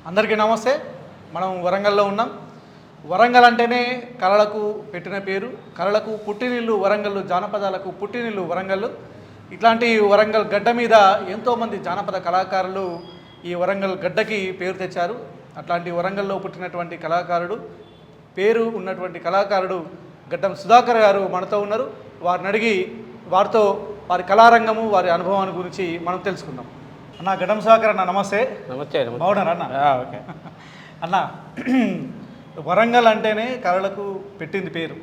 అందరికీ నమస్తే. మనం వరంగల్లో ఉన్నాం. వరంగల్ అంటేనే కళలకు పెట్టిన పేరు. కళలకు పుట్టినిల్లు వరంగల్లు, జానపదాలకు పుట్టినిల్లు వరంగల్లు. ఇట్లాంటి వరంగల్ గడ్డ మీద ఎంతోమంది జానపద కళాకారులు ఈ వరంగల్ గడ్డకి పేరు తెచ్చారు. అట్లాంటి వరంగల్లో పుట్టినటువంటి కళాకారుడు, పేరు ఉన్నటువంటి కళాకారుడు గడ్డం సుధాకర్ గారు మనతో ఉన్నారు. వారిని అడిగి వారితో వారి కళారంగము, వారి అనుభవాన్ని గురించి మనం తెలుసుకుందాం. అన్న గడ్డం సుధాకర్ అన్న, నమస్తే. నమస్తే. బాగున్నారా అన్న? ఓకే అన్న, వరంగల్ అంటేనే కళలకు పెట్టింది పేరు.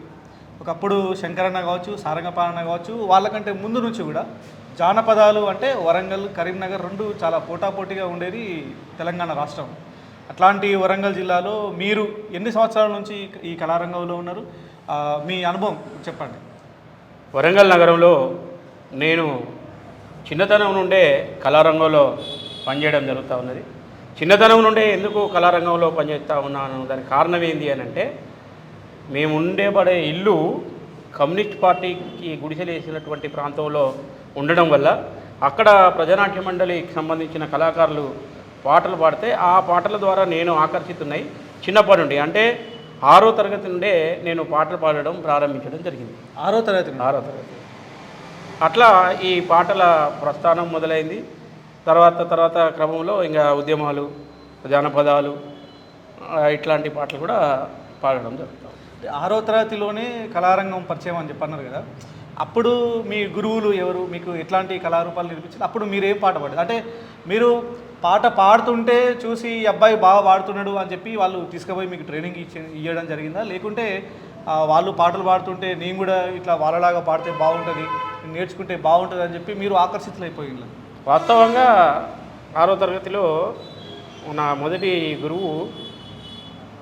ఒకప్పుడు శంకరన్న కావచ్చు, సారంగపాణన్న కావచ్చు, వాళ్ళకంటే ముందు నుంచి కూడా జానపదాలు అంటే వరంగల్, కరీంనగర్ రెండు చాలా పోటాపోటీగా ఉండేది తెలంగాణ రాష్ట్రం. అట్లాంటి వరంగల్ జిల్లాలో మీరు ఎన్ని సంవత్సరాల నుంచి ఈ కళారంగంలో ఉన్నారు? మీ అనుభవం చెప్పండి. వరంగల్ నగరంలో నేను చిన్నతనం నుండే కళారంగంలో పనిచేయడం జరుగుతూ ఉన్నది. చిన్నతనం నుండే ఎందుకు కళారంగంలో పనిచేస్తూ ఉన్నాను, దానికి కారణం ఏంటి అని అంటే, మేము ఉండేబడే ఇల్లు కమ్యూనిస్ట్ పార్టీకి గుడిసెలేసినటువంటి ప్రాంతంలో ఉండడం వల్ల అక్కడ ప్రజానాట్య మండలికి సంబంధించిన కళాకారులు పాటలు పాడితే ఆ పాటల ద్వారా నేను ఆకర్షితున్నాయి. చిన్నప్పటి నుండి అంటే 6వ తరగతి నుండే నేను పాటలు పాడడం ప్రారంభించడం జరిగింది. 6వ తరగతి. అట్లా ఈ పాటల ప్రస్థానం మొదలైంది. తర్వాత క్రమంలో ఇంకా ఉద్యమాలు, జానపదాలు ఇట్లాంటి పాటలు కూడా పాడడం జరుగుతుంది. 6వ తరగతిలోనే కళారంగం పరిచయం అని చెప్పన్నారు కదా, అప్పుడు మీ గురువులు ఎవరు, మీకు ఎట్లాంటి కళారూపాలు నేర్పించారు? అప్పుడు మీరేం పాట పాడారు? అంటే మీరు పాట పాడుతుంటే చూసి ఈ అబ్బాయి బాగా పాడుతున్నాడు అని చెప్పి వాళ్ళు తీసుకుపోయి మీకు ట్రైనింగ్ ఇవ్వడం జరిగిందా? లేకుంటే వాళ్ళు పాటలు పాడుతుంటే నేను కూడా ఇట్లా వాళ్ళలాగా పాడితే బాగుంటుంది, నేర్చుకుంటే బాగుంటుంది అని చెప్పి మీరు ఆకర్షితులైపోయింది? వాస్తవంగా 6వ తరగతిలో నా మొదటి గురువు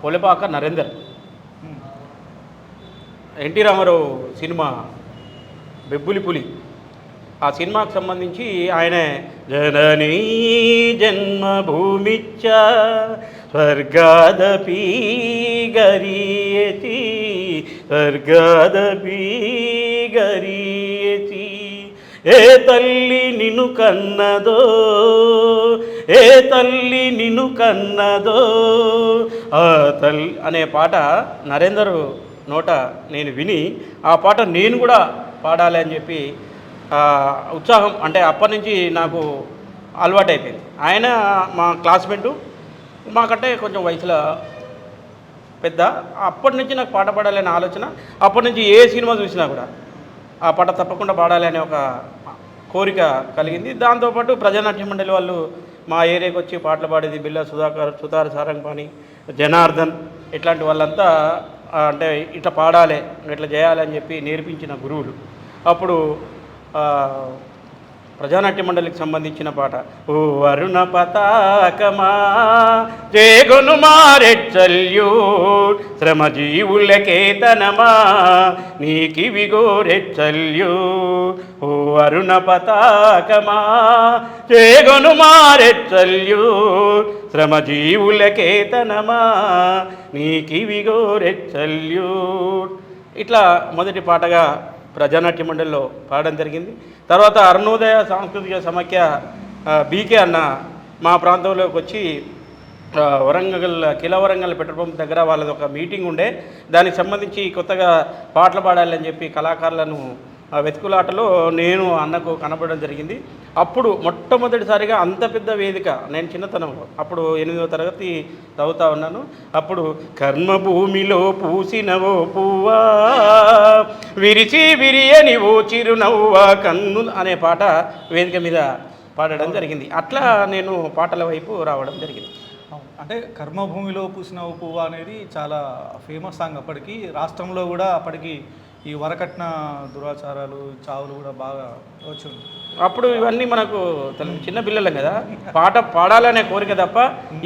పొలపాక నరేందర్. ఎన్టీ రామారావు సినిమా బెబ్బులి పులి, ఆ సినిమాకు సంబంధించి ఆయన జననీ జన్మభూమిచ్చ స్వర్గాదపి గరీయతి స్వర్గాదపి గరీయతి, ఏ తల్లి నిన్ను కన్నదో, ఏ తల్లి నిన్ను కన్నదో ఆ తల్లి అనే పాట నరేందర్ నోట నేను విని ఆ పాట నేను కూడా పాడాలి అని చెప్పి ఉత్సాహం, అంటే అప్పటి నుంచి నాకు అలవాటైపోయింది. ఆయన మా క్లాస్మేటు, మాకంటే కొంచెం వయసులో పెద్ద. అప్పటి నుంచి నాకు పాట పాడాలనే ఆలోచన, అప్పటి నుంచి ఏ సినిమా చూసినా కూడా ఆ పాట తప్పకుండా పాడాలి అనే ఒక కోరిక కలిగింది. దాంతోపాటు ప్రజానాట్య మండలి వాళ్ళు మా ఏరియాకి వచ్చి పాటలు పాడేది బిల్లా సుధాకర్, సుతార్ సారంగపాణి, జనార్దన్ ఇట్లాంటి వాళ్ళంతా అంటే ఇట్లా పాడాలి, ఇట్లా చేయాలి అని చెప్పి నేర్పించిన గురువులు. అప్పుడు ప్రజానాట్య మండలికి సంబంధించిన పాట, ఓ అరుణ పతాకమా జేగొను మారెచ్చల్యూట్ శ్రమజీవులకేతనమా నీకివిగో రెచ్చల్యూట్, ఓ అరుణ పతాకమా జేగొను మారెచ్చల్యూట్ శ్రమజీవులకేతనమా నీకివిగో రెచ్చల్యూట్. ఇట్లా మొదటి పాటగా ప్రజానాట్య మండలిలో పాడడం జరిగింది. తర్వాత అరుణోదయ సాంస్కృతిక సమాఖ్య బీకే అన్న మా ప్రాంతంలోకి వచ్చి వరంగల్ కిలా వరంగల్ పెట్రోల్ పంప్ దగ్గర వాళ్ళది ఒక మీటింగ్ ఉండే, దానికి సంబంధించి కొత్తగా పాటలు పాడాలని చెప్పి కళాకారులను వెతుకులాటలో నేను అన్నకు కనపడడం జరిగింది. అప్పుడు మొట్టమొదటిసారిగా అంత పెద్ద వేదిక, నేను చిన్నతనంలో అప్పుడు 8వ తరగతి చదువుతా ఉన్నాను. అప్పుడు కర్మభూమిలో పూసినవో పువ్వా విరిచి విరియని ఓ చిరునవ్వా కన్ను అనే పాట వేదిక మీద పాడడం జరిగింది. అట్లా నేను పాటల వైపు రావడం జరిగింది. అంటే కర్మభూమిలో పూసిన ఓ పువ్వు అనేది చాలా ఫేమస్ సాంగ్. అప్పటికి రాష్ట్రంలో కూడా అప్పటికి ఈ వరకట్న దురాచారాలు, చావులు కూడా బాగా వచ్చింది. అప్పుడు ఇవన్నీ మనకు చిన్న పిల్లలం కదా, పాట పాడాలనే కోరిక తప్ప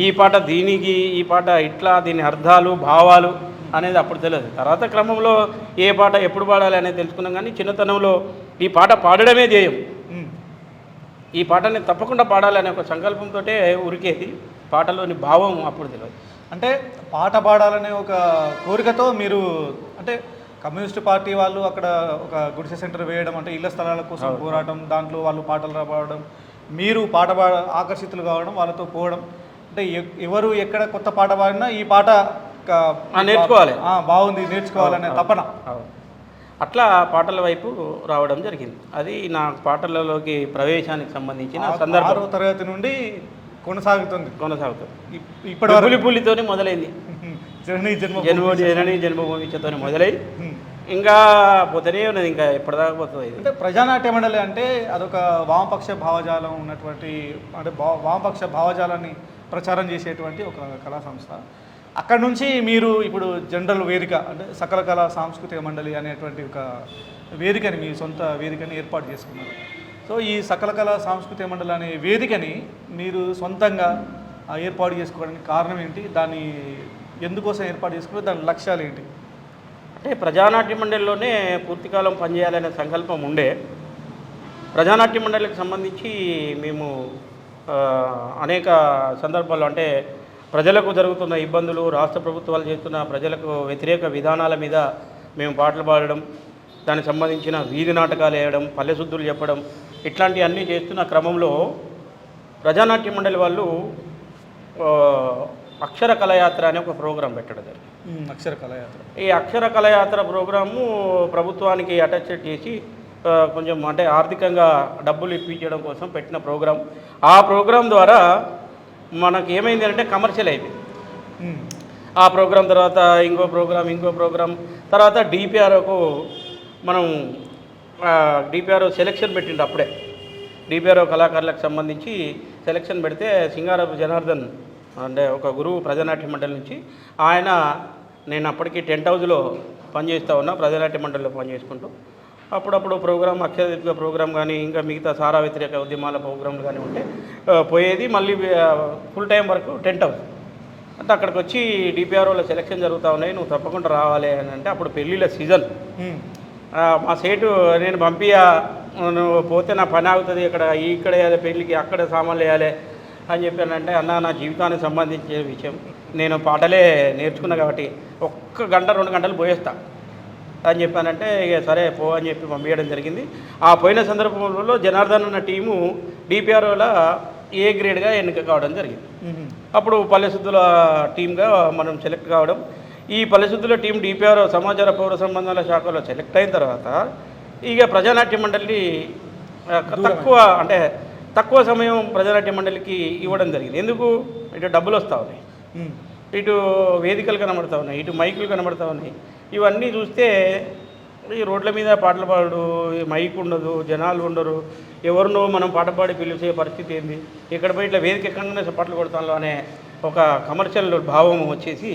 ఈ పాట దీనికి, ఈ పాట ఇట్లా, దీని అర్థాలు భావాలు అనేది అప్పుడు తెలియదు. తర్వాత క్రమంలో ఏ పాట ఎప్పుడు పాడాలి అనేది తెలుసుకున్నాం. కానీ చిన్నతనంలో ఈ పాట పాడడమే ధ్యేయం, ఈ పాటని తప్పకుండా పాడాలనే ఒక సంకల్పంతో ఉరికేది. పాటలోని భావం అప్పుడు తెలియదు. అంటే పాట పాడాలనే ఒక కోరికతో మీరు, అంటే కమ్యూనిస్ట్ పార్టీ వాళ్ళు అక్కడ ఒక గుడిసె సెంటర్ వేయడం, అంటే ఇళ్ల స్థలాల కోసం పోరాటం, దాంట్లో వాళ్ళు పాటలు పాడడం, మీరు ఆకర్షితులు కావడం, వాళ్ళతో పోవడం, అంటే ఎవరు ఎక్కడ కొత్త పాట పాడినా ఈ పాట నేర్చుకోవాలి, బాగుంది నేర్చుకోవాలనే తపన. అట్లా పాటల వైపు రావడం జరిగింది. అది నా పాటలలోకి ప్రవేశానికి సంబంధించిన సందర్భం. 6వ తరగతి నుండి కొనసాగుతుంది. ఇప్పటి పులితోనే మొదలైంది, జనని జన్మభూమితో మొదలై ఇంకా పోతేనే ఉన్నది, ఇంకా ఎప్పటిదాకా పోతుంది. అంటే ప్రజానాట్య మండలి అంటే అదొక వామపక్ష భావజాలం ఉన్నటువంటి, అంటే వామపక్ష భావజాలాన్ని ప్రచారం చేసేటువంటి ఒక కళా సంస్థ. అక్కడ నుంచి మీరు ఇప్పుడు జనరల్ వేదిక అంటే సకల కళా సాంస్కృతిక మండలి అనేటువంటి ఒక వేదికని, మీ సొంత వేదికని ఏర్పాటు చేసుకున్నారు. సో ఈ సకల కళా సాంస్కృతిక మండలి అనే వేదికని మీరు సొంతంగా ఏర్పాటు చేసుకోవడానికి కారణం ఏంటి? దాన్ని ఎందుకోసం ఏర్పాటు చేసుకున్నారు? దాని లక్ష్యాలు ఏంటి? అంటే ప్రజానాట్య మండలిలోనే పూర్తికాలం పనిచేయాలనే సంకల్పం ఉండే. ప్రజానాట్య మండలికి సంబంధించి మేము అనేక సందర్భాల్లో, అంటే ప్రజలకు జరుగుతున్న ఇబ్బందులు, రాష్ట్ర ప్రభుత్వాలు చేస్తున్న ప్రజలకు వ్యతిరేక విధానాల మీద మేము పాటలు పాడడం, దానికి సంబంధించిన వీధి నాటకాలు వేయడం, పల్లెశుద్ధులు చెప్పడం, ఇట్లాంటివన్నీ చేస్తున్న క్రమంలో ప్రజానాట్య మండలి వాళ్ళు అక్షర కళయాత్ర అనే ఒక ప్రోగ్రాం పెట్టడం జరిగింది. అక్షర కళయాత్ర. ఈ అక్షర కళయాత్ర ప్రోగ్రాము ప్రభుత్వానికి అటాచ్ చేసి కొంచెం అంటే ఆర్థికంగా డబ్బులు ఇప్పించడం కోసం పెట్టిన ప్రోగ్రాం. ఆ ప్రోగ్రాం ద్వారా మనకు ఏమైంది అంటే కమర్షియల్ అయిపోయింది. ఆ ప్రోగ్రాం తర్వాత ఇంకో ప్రోగ్రాం తర్వాత డిపిఆర్ఓకు మనం డిపిఆర్ఓ సెలక్షన్ పెట్టిండు. అప్పుడే డిపిఆర్ఓ కళాకారులకు సంబంధించి సెలక్షన్ పెడితే సింగారపు జనార్దన్ అంటే ఒక గురువు ప్రజానాట్య మండలి నుంచి, ఆయన నేను అప్పటికి టెంట్ హౌస్లో పనిచేస్తూ ఉన్నా, ప్రజానాట్య మండలిలో పనిచేసుకుంటూ అప్పుడప్పుడు ప్రోగ్రాం, అక్షరదీపిక ప్రోగ్రాం కానీ ఇంకా మిగతా సారా వ్యతిరేక ఉద్యమాల ప్రోగ్రాంలు కానీ ఉంటే పోయేది. మళ్ళీ ఫుల్ టైం వరకు టెంట్ హౌస్ అంటే అక్కడికి వచ్చి డిపిఆర్ఓలో సెలక్షన్ జరుగుతూ ఉన్నాయి, నువ్వు తప్పకుండా రావాలి అని అంటే అప్పుడు పెళ్ళిళ్ళ సీజన్. మా సేటు నేను పంపియా, నువ్వు పోతే నా పని ఆగుతుంది, ఇక్కడ వేయాలి పెళ్ళికి, అక్కడ సామాన్లు వేయాలి అని చెప్పానంటే, అన్న నా జీవితానికి సంబంధించిన విషయం, నేను పాటలే నేర్చుకున్నా కాబట్టి 1 గంట 2 గంటలు పోయేస్తా అని చెప్పానంటే, ఇక సరే పో అని చెప్పి పంపించడం జరిగింది. ఆ పోయిన సందర్భంలో జనార్దన్ అన్న టీము డిపిఆర్ఓల ఏ గ్రేడ్గా ఎన్నిక కావడం జరిగింది. అప్పుడు పల్లెశుద్ధుల టీమ్గా మనం సెలెక్ట్ కావడం. ఈ పల్లెశుద్ధుల టీం డిపిఆర్ఓ సమాచార పౌర సంబంధాల శాఖలో సెలెక్ట్ అయిన తర్వాత ఇక ప్రజానాట్య మండలి తక్కువ సమయం ప్రజానాట్య మండలికి ఇవ్వడం జరిగింది. ఎందుకు? ఇటు డబ్బులు వస్తూ ఉన్నాయి, ఇటు వేదికలు కనబడతా ఉన్నాయి, ఇటు మైకులు కనబడతా ఉన్నాయి. ఇవన్నీ చూస్తే ఈ రోడ్ల మీద పాటలు పాడు, మైక్ ఉండదు, జనాలు ఉండరు, ఎవరినో మనం పాట పాడి పిలిచే పరిస్థితి ఏంది, ఇక్కడ పోయి ఇట్లా వేదిక ఎక్కడనే పాటలు కొడతాను అనే ఒక కమర్షియల్ భావం వచ్చేసి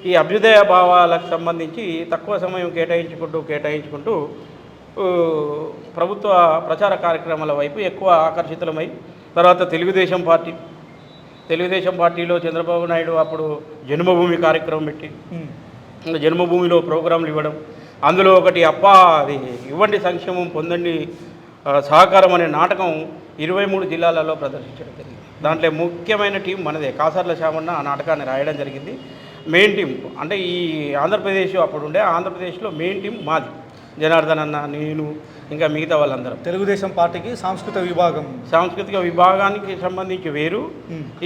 ఈ అభ్యుదయ భావాలకు సంబంధించి తక్కువ సమయం కేటాయించుకుంటూ ప్రభుత్వ ప్రచార కార్యక్రమాల వైపు ఎక్కువ ఆకర్షితులమై, తర్వాత తెలుగుదేశం పార్టీలో చంద్రబాబు నాయుడు అప్పుడు జన్మభూమి కార్యక్రమం పెట్టి జన్మభూమిలో ప్రోగ్రాంలు ఇవ్వడం, అందులో ఒకటి అది ఇవ్వండి సంక్షేమం పొందండి సహకారం అనే నాటకం 23 జిల్లాలలో ప్రదర్శించడం జరిగింది. దాంట్లో ముఖ్యమైన టీం మనదే, కాసర్ల శ్యామన్న ఆ నాటకాన్ని రాయడం జరిగింది. మెయిన్ టీం అంటే ఈ ఆంధ్రప్రదేశ్ అప్పుడుండే ఆంధ్రప్రదేశ్లో మెయిన్ టీం మాది, జనార్దన్ అన్న, నేను, ఇంకా మిగతా వాళ్ళందరం. తెలుగుదేశం పార్టీకి సాంస్కృతిక విభాగానికి సంబంధించి వేరు,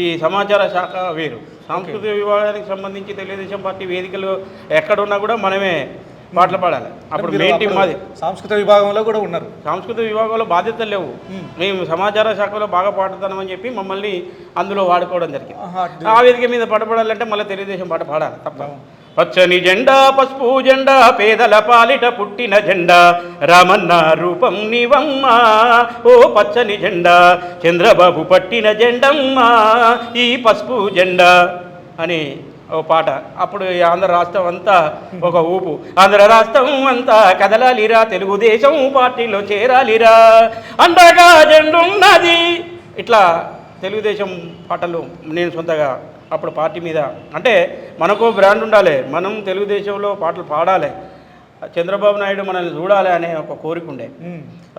ఈ సమాచార శాఖ వేరు. సాంస్కృతిక విభాగానికి సంబంధించి తెలుగుదేశం పార్టీ వేదికలు ఎక్కడున్నా కూడా మనమే పాటలు పాడాలి. అప్పుడు మెయిన్ టీం మాది. సాంస్కృతిక విభాగంలో కూడా ఉన్నారు. సాంస్కృతిక విభాగంలో బాధ్యతలు లేవు, మేము సమాచార శాఖలో బాగా పాడుతామని చెప్పి మమ్మల్ని అందులో వాడుకోవడం జరిగింది. ఆ వేదిక మీద పాట పాడాలంటే మళ్ళీ తెలుగుదేశం పాట పాడాలి తప్ప. పచ్చని జెండా పసుపు జెండా పేదల పాలిట పుట్టిన జెండా రామన్న రూపం నీవమ్మ, ఓ పచ్చని జెండా చంద్రబాబు పట్టిన జెండమ్మ ఈ పసుపు జెండా అని ఓ పాట. అప్పుడు ఆంధ్ర రాష్ట్రం అంతా ఒక ఊపు, ఆంధ్ర రాష్ట్రం అంతా కదలాలిరా, తెలుగుదేశం పార్టీలో చేరాలిరా, అండగా జెండున్నది. ఇట్లా తెలుగుదేశం పాటలు నేను సొంతగా అప్పుడు పార్టీ మీద, అంటే మనకు బ్రాండ్ ఉండాలి, మనం తెలుగుదేశంలో పాటలు పాడాలి, చంద్రబాబు నాయుడు మనల్ని చూడాలి అనే ఒక కోరిక ఉండే.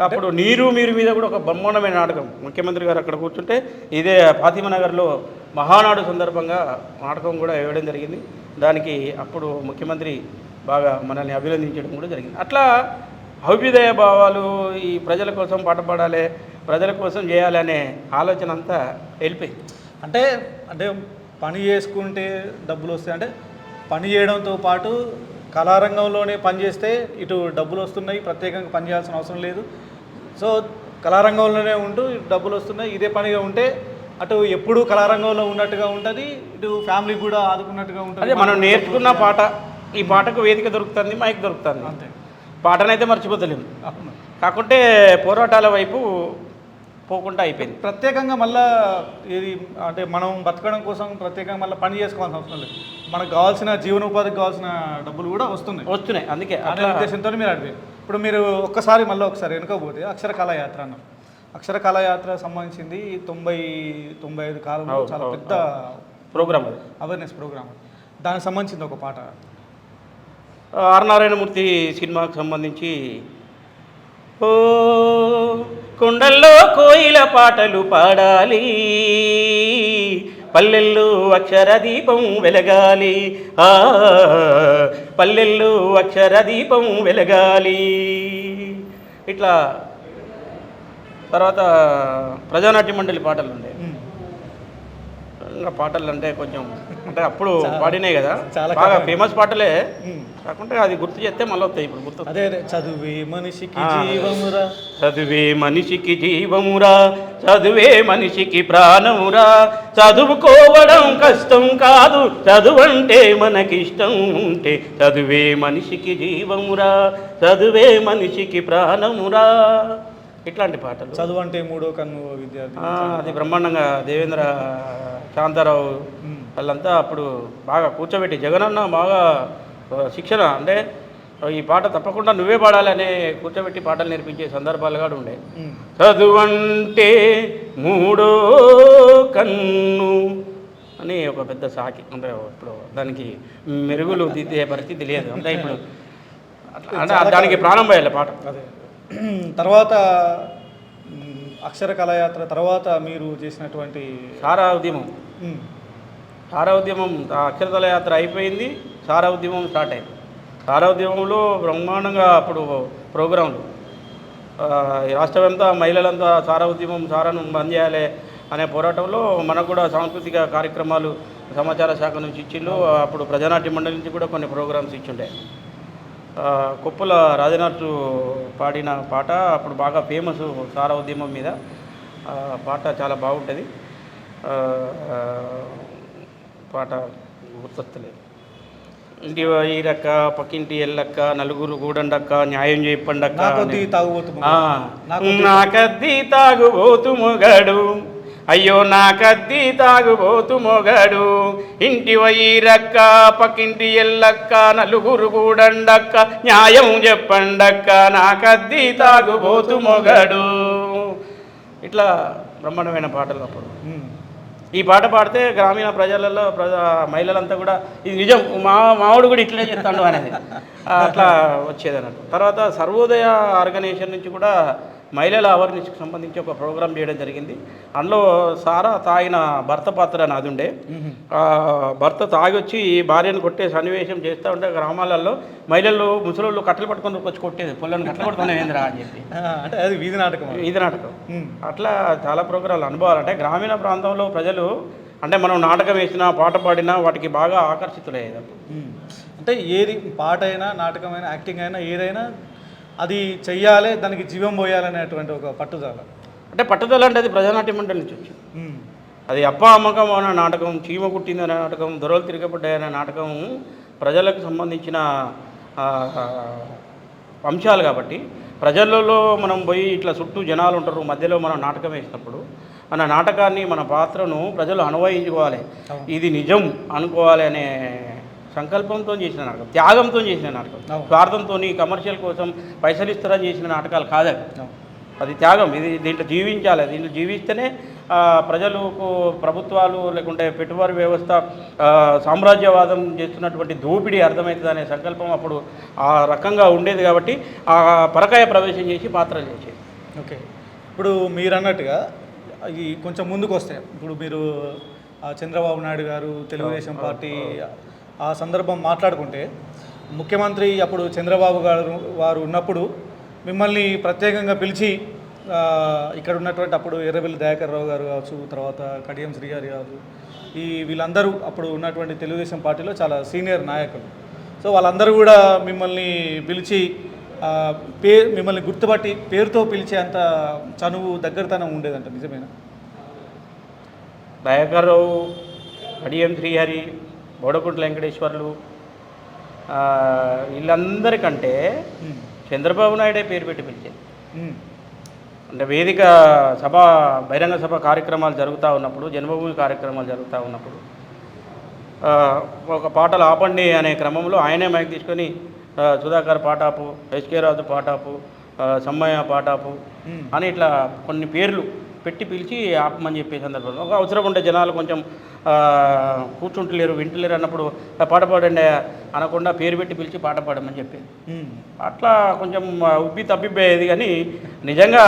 అప్పుడు నీరు మీరు మీద కూడా ఒక బ్రహ్మాండమైన నాటకం, ముఖ్యమంత్రి గారు అక్కడ కూర్చుంటే ఇదే ఫాతిమానగర్లో మహానాడు సందర్భంగా నాటకం కూడా వేయడం జరిగింది. దానికి అప్పుడు ముఖ్యమంత్రి బాగా మనల్ని అభినందించడం కూడా జరిగింది. అట్లా అభ్యుదయ భావాలు, ఈ ప్రజల కోసం పాట పాడాలి, ప్రజల కోసం చేయాలి అనే ఆలోచన అంతా వెళ్ళిపోయింది. అంటే అంటే పని చేసుకుంటే డబ్బులు వస్తాయి అంటే పని చేయడంతో పాటు కళారంగంలోనే పని చేస్తే ఇటు డబ్బులు వస్తున్నాయి, ప్రత్యేకంగా పని చేయాల్సిన అవసరం లేదు. సో కళారంగంలోనే ఉంటూ డబ్బులు వస్తున్నాయి, ఇదే పనిగా ఉంటే అటు ఎప్పుడూ కళారంగంలో ఉన్నట్టుగా ఉంటుంది, ఇటు ఫ్యామిలీ కూడా ఆదుకున్నట్టుగా ఉంటుంది. అదే మనం నేర్చుకున్న పాట, ఈ పాటకు వేదిక దొరుకుతుంది, మైక్ దొరుకుతుంది, అంతే. పాటనైతే మర్చిపోతలేము. కాకుంటే పోరాటాల వైపు పోకుండా అయిపోయింది. ప్రత్యేకంగా మళ్ళీ ఇది అంటే మనం బతకడం కోసం ప్రత్యేకంగా మళ్ళీ పని చేసుకోవాల్సిన అవసరం లేదు, మనకు కావాల్సిన జీవనోపాధికి కావాల్సిన డబ్బులు కూడా వస్తున్నాయి. అందుకే అనే ఉద్దేశంతో మీరు అడిగారు. ఇప్పుడు మీరు ఒకసారి వెనుకపోతే అక్షర కళాయాత్ర అన్నారు. అక్షర కళాయాత్ర సంబంధించింది 90-95 కాలంలో చాలా పెద్ద ప్రోగ్రామ్, అది అవేర్నెస్ ప్రోగ్రామ్. దానికి సంబంధించింది ఒక పాట ఆర్ నారాయణమూర్తి సినిమాకు సంబంధించి, ఓ కొండల్లో కోయిల పాటలు పాడాలి, పల్లెల్లో అక్షర దీపం వెలగాలి, పల్లెల్లో అక్షర దీపం వెలగాలి. ఇట్లా తర్వాత ప్రజానాట్య మండలి పాటలు ఉండే. ఇంకా పాటలు అంటే కొంచెం అంటే అప్పుడు పాడినాయి కదా, బాగా ఫేమస్ పాటలే. కాకుంటే అది గుర్తు చేస్తే మళ్ళీ వస్తాయి. ఇప్పుడు గుర్తు అదే చదువే మనిషికి జీవమురా, చదువే మనిషికి జీవమురా, చదువే మనిషికి ప్రాణమురా, చదువుకోవడం కష్టం కాదు, చదువంటే మనకిష్టం ఉంటే, చదువే మనిషికి జీవమురా, చదువే మనిషికి ప్రాణమురా. ఇట్లాంటి పాటలు. చదువు అంటే మూడో కన్ను విద్యార్థి, అది బ్రహ్మాండంగా దేవేంద్ర శాంతారావు వాళ్ళంతా అప్పుడు బాగా కూర్చోబెట్టి, జగనన్న బాగా శిక్షణ అంటే ఈ పాట తప్పకుండా నువ్వే పాడాలని కూర్చోబెట్టి పాటలు నేర్పించే సందర్భాలు కూడా ఉండే. చదువంటే మూడో కన్ను అని ఒక పెద్ద సాకి అంటే ఇప్పుడు దానికి మెరుగులు దిద్దే పరిస్థితి లేదు. అంటే ఇప్పుడు అంటే దానికి ప్రాణం పోయాలి పాట. అదే తర్వాత అక్షర కళాయాత్ర తర్వాత మీరు చేసినటువంటి సారా ఉద్యమం, సారా ఉద్యమం అక్షర కళాయాత్ర అయిపోయింది, సారా ఉద్యమం స్టార్ట్ అయింది. సారా ఉద్యమంలో బ్రహ్మాండంగా అప్పుడు ప్రోగ్రాంలు రాష్ట్రమంతా మహిళలంతా సారా ఉద్యమం, సారాను బంద్ చేయాలి అనే పోరాటంలో మనకు కూడా సాంస్కృతిక కార్యక్రమాలు సమాచార శాఖ నుంచి ఇచ్చిండు. అప్పుడు ప్రజానాట్య మండలి నుంచి కూడా కొన్ని ప్రోగ్రామ్స్ ఇచ్చిండే. కొప్పుల రాజనాథ్ పాడిన పాట అప్పుడు బాగా ఫేమస్ సారా ఉద్యమం మీద. పాట చాలా బాగుంటుంది. పాట గుర్తొస్తలేదు. ఇంటి ఈరక్క పక్కింటి ఎల్లక్క, నలుగురు కూడండక్క, న్యాయం చెప్పండక్క, నాకద్ది తాగుబోతు మొగడు, అయ్యో నాకద్ది తాగుబోతు మొగడు, ఇంటి వైరక్క పక్కింటి ఎల్లక్క, నలుగురు కూడండక్క, న్యాయం చెప్పండక్క, నాకద్ది తాగుబోతు మొగడు. ఇట్లా బ్రహ్మాండమైన పాటలు అప్పుడు. ఈ పాట పాడితే గ్రామీణ ప్రజలలో మహిళలంతా కూడా ఇది నిజం, మావాడు కూడా ఇట్లనే చేస్తాడు అనేది అట్లా వచ్చేది అన్నట్టు. తర్వాత సర్వోదయ ఆర్గనైజేషన్ నుంచి కూడా మహిళల అవేర్నెస్కి సంబంధించి ఒక ప్రోగ్రాం చేయడం జరిగింది. అందులో సారా తాగిన భర్త పాత్ర నాది ఉండే. భర్త తాగి వచ్చి భార్యను కొట్టే సన్నివేశం చేస్తూ ఉంటే గ్రామాలలో మహిళలు ముసలోళ్ళు కట్టెలు పట్టుకొని వచ్చి కొట్టేది, పొలాన్ని కట్టెలు పట్టుకుని ఏందిరా అని చెప్పి. అంటే అది వీధి నాటకం. అట్లా చాలా ప్రోగ్రాంలు అనుభవాలు. అంటే గ్రామీణ ప్రాంతంలో ప్రజలు అంటే మనం నాటకం వేసినా పాట పాడినా వాటికి బాగా ఆకర్షితులయ్యేది. అంటే ఏది పాట అయినా నాటకమైనా యాక్టింగ్ అయినా ఏదైనా అది చెయ్యాలి, దానికి జీవం పోయాలనేటువంటి ఒక పట్టుదల. అంటే పట్టుదల అంటే అది ప్రజానాట్య మండలి నుంచి వచ్చింది. అది అప్ప అమ్మకం అనే నాటకం, చీమ కుట్టింది అనే నాటకం, దొరలు తిరగబడ్డాయి అనే నాటకం ప్రజలకు సంబంధించిన అంశాలు కాబట్టి ప్రజలలో మనం పోయి ఇట్లా చుట్టూ జనాలు ఉంటారు, మధ్యలో మనం నాటకం వేసినప్పుడు మన నాటకాన్ని మన పాత్రను ప్రజలు అనుభవించుకోవాలి, ఇది నిజం అనుకోవాలి అనే సంకల్పంతో చేసిన నాటకం, త్యాగంతో చేసిన నాటకం, స్వార్థంతో కమర్షియల్ కోసం పైసలు ఇస్తారని చేసిన నాటకాలు కాదు. అది త్యాగం. ఇది దీంట్లో జీవించాలి. దీంట్లో జీవిస్తేనే ప్రజలకు ప్రభుత్వాలు లేకుంటే పెట్టుబడి వ్యవస్థ సామ్రాజ్యవాదం చేస్తున్నటువంటి దోపిడీ అర్థమవుతుంది అనే సంకల్పం అప్పుడు ఆ రకంగా ఉండేది. కాబట్టి ఆ పరకాయ ప్రవేశం చేసి పాత్రలు చేసేది. ఓకే, ఇప్పుడు మీరు అన్నట్టుగా ఈ కొంచెం ముందుకు వస్తే ఇప్పుడు మీరు చంద్రబాబు నాయుడు గారు తెలుగుదేశం పార్టీ ఆ సందర్భం మాట్లాడుకుంటే ముఖ్యమంత్రి అప్పుడు చంద్రబాబు గారు వారు ఉన్నప్పుడు మిమ్మల్ని ప్రత్యేకంగా పిలిచి ఇక్కడ ఉన్నటువంటి అప్పుడు ఎర్రబెల్లి దయాకర్ రావు గారు కావచ్చు, తర్వాత కడియం శ్రీ గారు కావచ్చు, వీళ్ళందరూ అప్పుడు ఉన్నటువంటి తెలుగుదేశం పార్టీలో చాలా సీనియర్ నాయకులు. సో వాళ్ళందరూ కూడా మిమ్మల్ని పిలిచి మిమ్మల్ని గుర్తుపట్టి పేరుతో పిలిచే అంత చనువు దగ్గరతనం ఉండేదంట, నిజమేనా? దయాకర్ రావు, కడియం శ్రీహరి, బోడకుంట్ల వెంకటేశ్వర్లు వీళ్ళందరికంటే చంద్రబాబు నాయుడే పేరు పెట్టి పిలిచేది. అంటే వేదిక సభ, బహిరంగ సభ కార్యక్రమాలు జరుగుతూ ఉన్నప్పుడు, జన్మభూమి కార్యక్రమాలు జరుగుతూ ఉన్నప్పుడు ఒక పాటలు ఆపండి అనే క్రమంలో ఆయనే మైక్ తీసుకొని సుధాకర్ పాటాపు, ఎస్కే రాజు పాటాపు, సమ్మయ్య పాటాపు అని ఇట్లా కొన్ని పేర్లు పెట్టి పిలిచి ఆపమని చెప్పే సందర్భంలో ఒక అవసరం ఉంటే జనాలు కొంచెం కూర్చుంటలేరు, వింటలేరు అన్నప్పుడు పాట పాడండి అనకుండా పేరు పెట్టి పిలిచి పాట పాడమని చెప్పేది. అట్లా కొంచెం ఉబ్బి తప్పిపోయేది. కానీ నిజంగా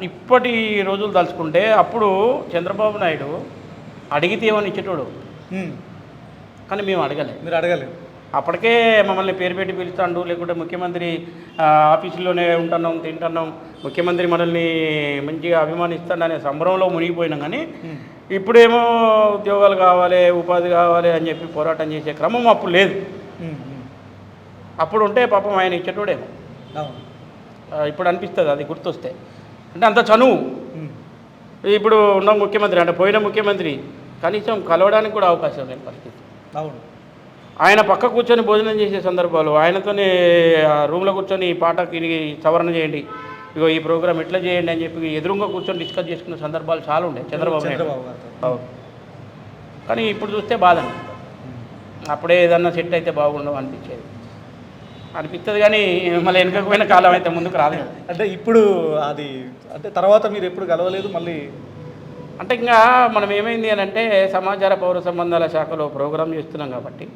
ఇప్పటి రోజులు తలుచుకుంటే అప్పుడు చంద్రబాబు నాయుడు అడిగితే ఏమని ఇచ్చేటోడు, కానీ మేము అడగలేదు. మీరు అడగలేదు. అప్పటికే మమ్మల్ని పేరు పెట్టి పిలుస్తాడు, లేకుంటే ముఖ్యమంత్రి ఆఫీసులోనే ఉంటున్నాం, తింటున్నాం, ముఖ్యమంత్రి మనల్ని మంచిగా అభిమానిస్తాడు అనే సంబరంలో మునిగిపోయినాం. కానీ ఇప్పుడేమో ఉద్యోగాలు కావాలి, ఉపాధి కావాలి అని చెప్పి పోరాటం చేసే క్రమం అప్పుడు లేదు. అప్పుడు ఉంటే పాపం ఆయన ఇచ్చేటోడేమో. ఇప్పుడు అనిపిస్తుంది అది గుర్తొస్తే. అంటే అంత చనువు. ఇప్పుడు ఉన్న ముఖ్యమంత్రి అంటే పోయిన ముఖ్యమంత్రి కనీసం కలవడానికి కూడా అవకాశం లేని పరిస్థితి. అవును. ఆయన పక్క కూర్చొని భోజనం చేసే సందర్భాలు, ఆయనతోనే రూమ్లో కూర్చొని ఈ పాటకి సవరణ చేయండి, ఇగో ఈ ప్రోగ్రామ్ ఎట్లా చేయండి అని చెప్పి ఎదురుగా కూర్చొని డిస్కస్ చేసుకునే సందర్భాలు చాలా ఉండే చంద్రబాబు నాయుడు. కానీ ఇప్పుడు చూస్తే బాధ అప్పుడే ఏదన్నా సెట్ అయితే బాగుండవు అనిపిస్తుంది. కానీ మళ్ళీ వెనుకపోయిన కాలం అయితే ముందుకు రాలేదు. అంటే ఇప్పుడు అది అంటే తర్వాత మీరు ఎప్పుడు కలవలేదు మళ్ళీ? అంటే ఇంకా మనం ఏమైంది అని అంటే సమాచార పౌర సంబంధాల శాఖలో ప్రోగ్రాం చేస్తున్నాం కాబట్టి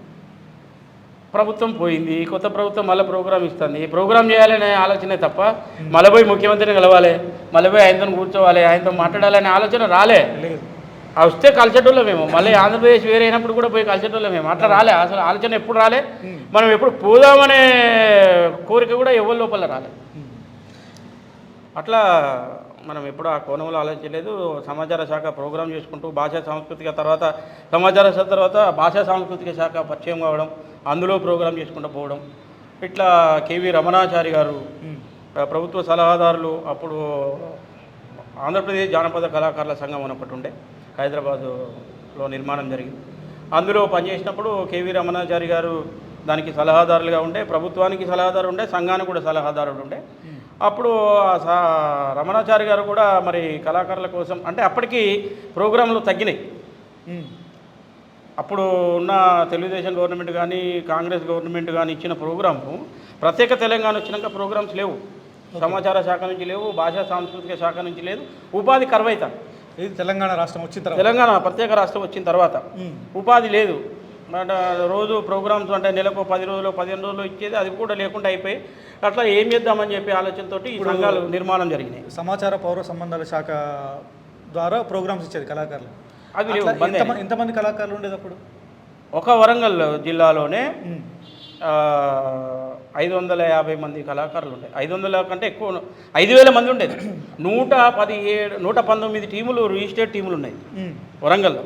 ప్రభుత్వం పోయింది, కొత్త ప్రభుత్వం మళ్ళీ ప్రోగ్రాం ఇస్తుంది. ప్రోగ్రాం చేయాలనే ఆలోచనే తప్ప మళ్ళీ పోయి ముఖ్యమంత్రిని కలవాలి, మళ్ళీ పోయి ఆయనతో కూర్చోవాలి, ఆయనతో మాట్లాడాలనే ఆలోచన రాలే. వస్తే కలిసేటోళ్ళమేమో, మళ్ళీ ఆంధ్రప్రదేశ్ వేరే అయినప్పుడు కూడా పోయి కలిసేటోళ్ళమేమో. అట్లా రాలే, అసలు ఆలోచన ఎప్పుడు రాలే. మనం ఎప్పుడు పోదామనే కోరిక కూడా ఎవరి లోపల రాలే. అట్లా మనం ఎప్పుడు ఆ కోణంలో ఆలోచించలేదు. సమాచార శాఖ ప్రోగ్రాం చేసుకుంటూ భాషా సాంస్కృతిక తర్వాత సమాచార శాఖ తర్వాత భాషా సాంస్కృతిక శాఖ పరిచయం కావడం, అందులో ప్రోగ్రాం చేసుకుంటూ పోవడం. ఇట్లా కేవీ రమణాచారి గారు ప్రభుత్వ సలహాదారులు, అప్పుడు ఆంధ్రప్రదేశ్ జానపద కళాకారుల సంఘం అని ఒకటి ఉండే, హైదరాబాదులో నిర్మాణం జరిగింది. అందులో పనిచేసినప్పుడు కేవీ రమణాచారి గారు దానికి సలహాదారులుగా ఉండే, ప్రభుత్వానికి సలహాదారు ఉండే, సంఘానికి కూడా సలహాదారుడు ఉండే. అప్పుడు రమణాచారి గారు కూడా మరి కళాకారుల కోసం అంటే అప్పటికి ప్రోగ్రాంలు తగ్గినాయి. అప్పుడు ఉన్న తెలుగుదేశం గవర్నమెంట్ కానీ కాంగ్రెస్ గవర్నమెంట్ కానీ ఇచ్చిన ప్రోగ్రాము ప్రత్యేక తెలంగాణ వచ్చినాక ప్రోగ్రామ్స్ లేవు, సమాచార శాఖ నుంచి లేవు, భాషా సాంస్కృతిక శాఖ నుంచి లేదు, ఉపాధి కరువైతా. ఇది తెలంగాణ రాష్ట్రం వచ్చిన తర్వాత, తెలంగాణ ప్రత్యేక రాష్ట్రం వచ్చిన తర్వాత ఉపాధి లేదు. రోజు ప్రోగ్రామ్స్ అంటే నెలకు 10 రోజులు 15 రోజులు ఇచ్చేది, అది కూడా లేకుండా అయిపోయి అట్లా ఏం చేద్దామని చెప్పి ఆలోచనతో ఈ సంఘాలు నిర్మాణం జరిగినాయి. సమాచార పౌర సంబంధాల శాఖ ద్వారా ప్రోగ్రామ్స్ ఇచ్చేది కళాకారులు. అవి ఎంతమంది కళాకారులు ఉండేది అప్పుడు? ఒక వరంగల్ జిల్లాలోనే 550 మంది కళాకారులు ఉంటాయి. 500 కంటే ఎక్కువ 5000 మంది ఉండేది. 119 టీములు రిజిస్టర్డ్ టీములు ఉన్నాయి వరంగల్లో.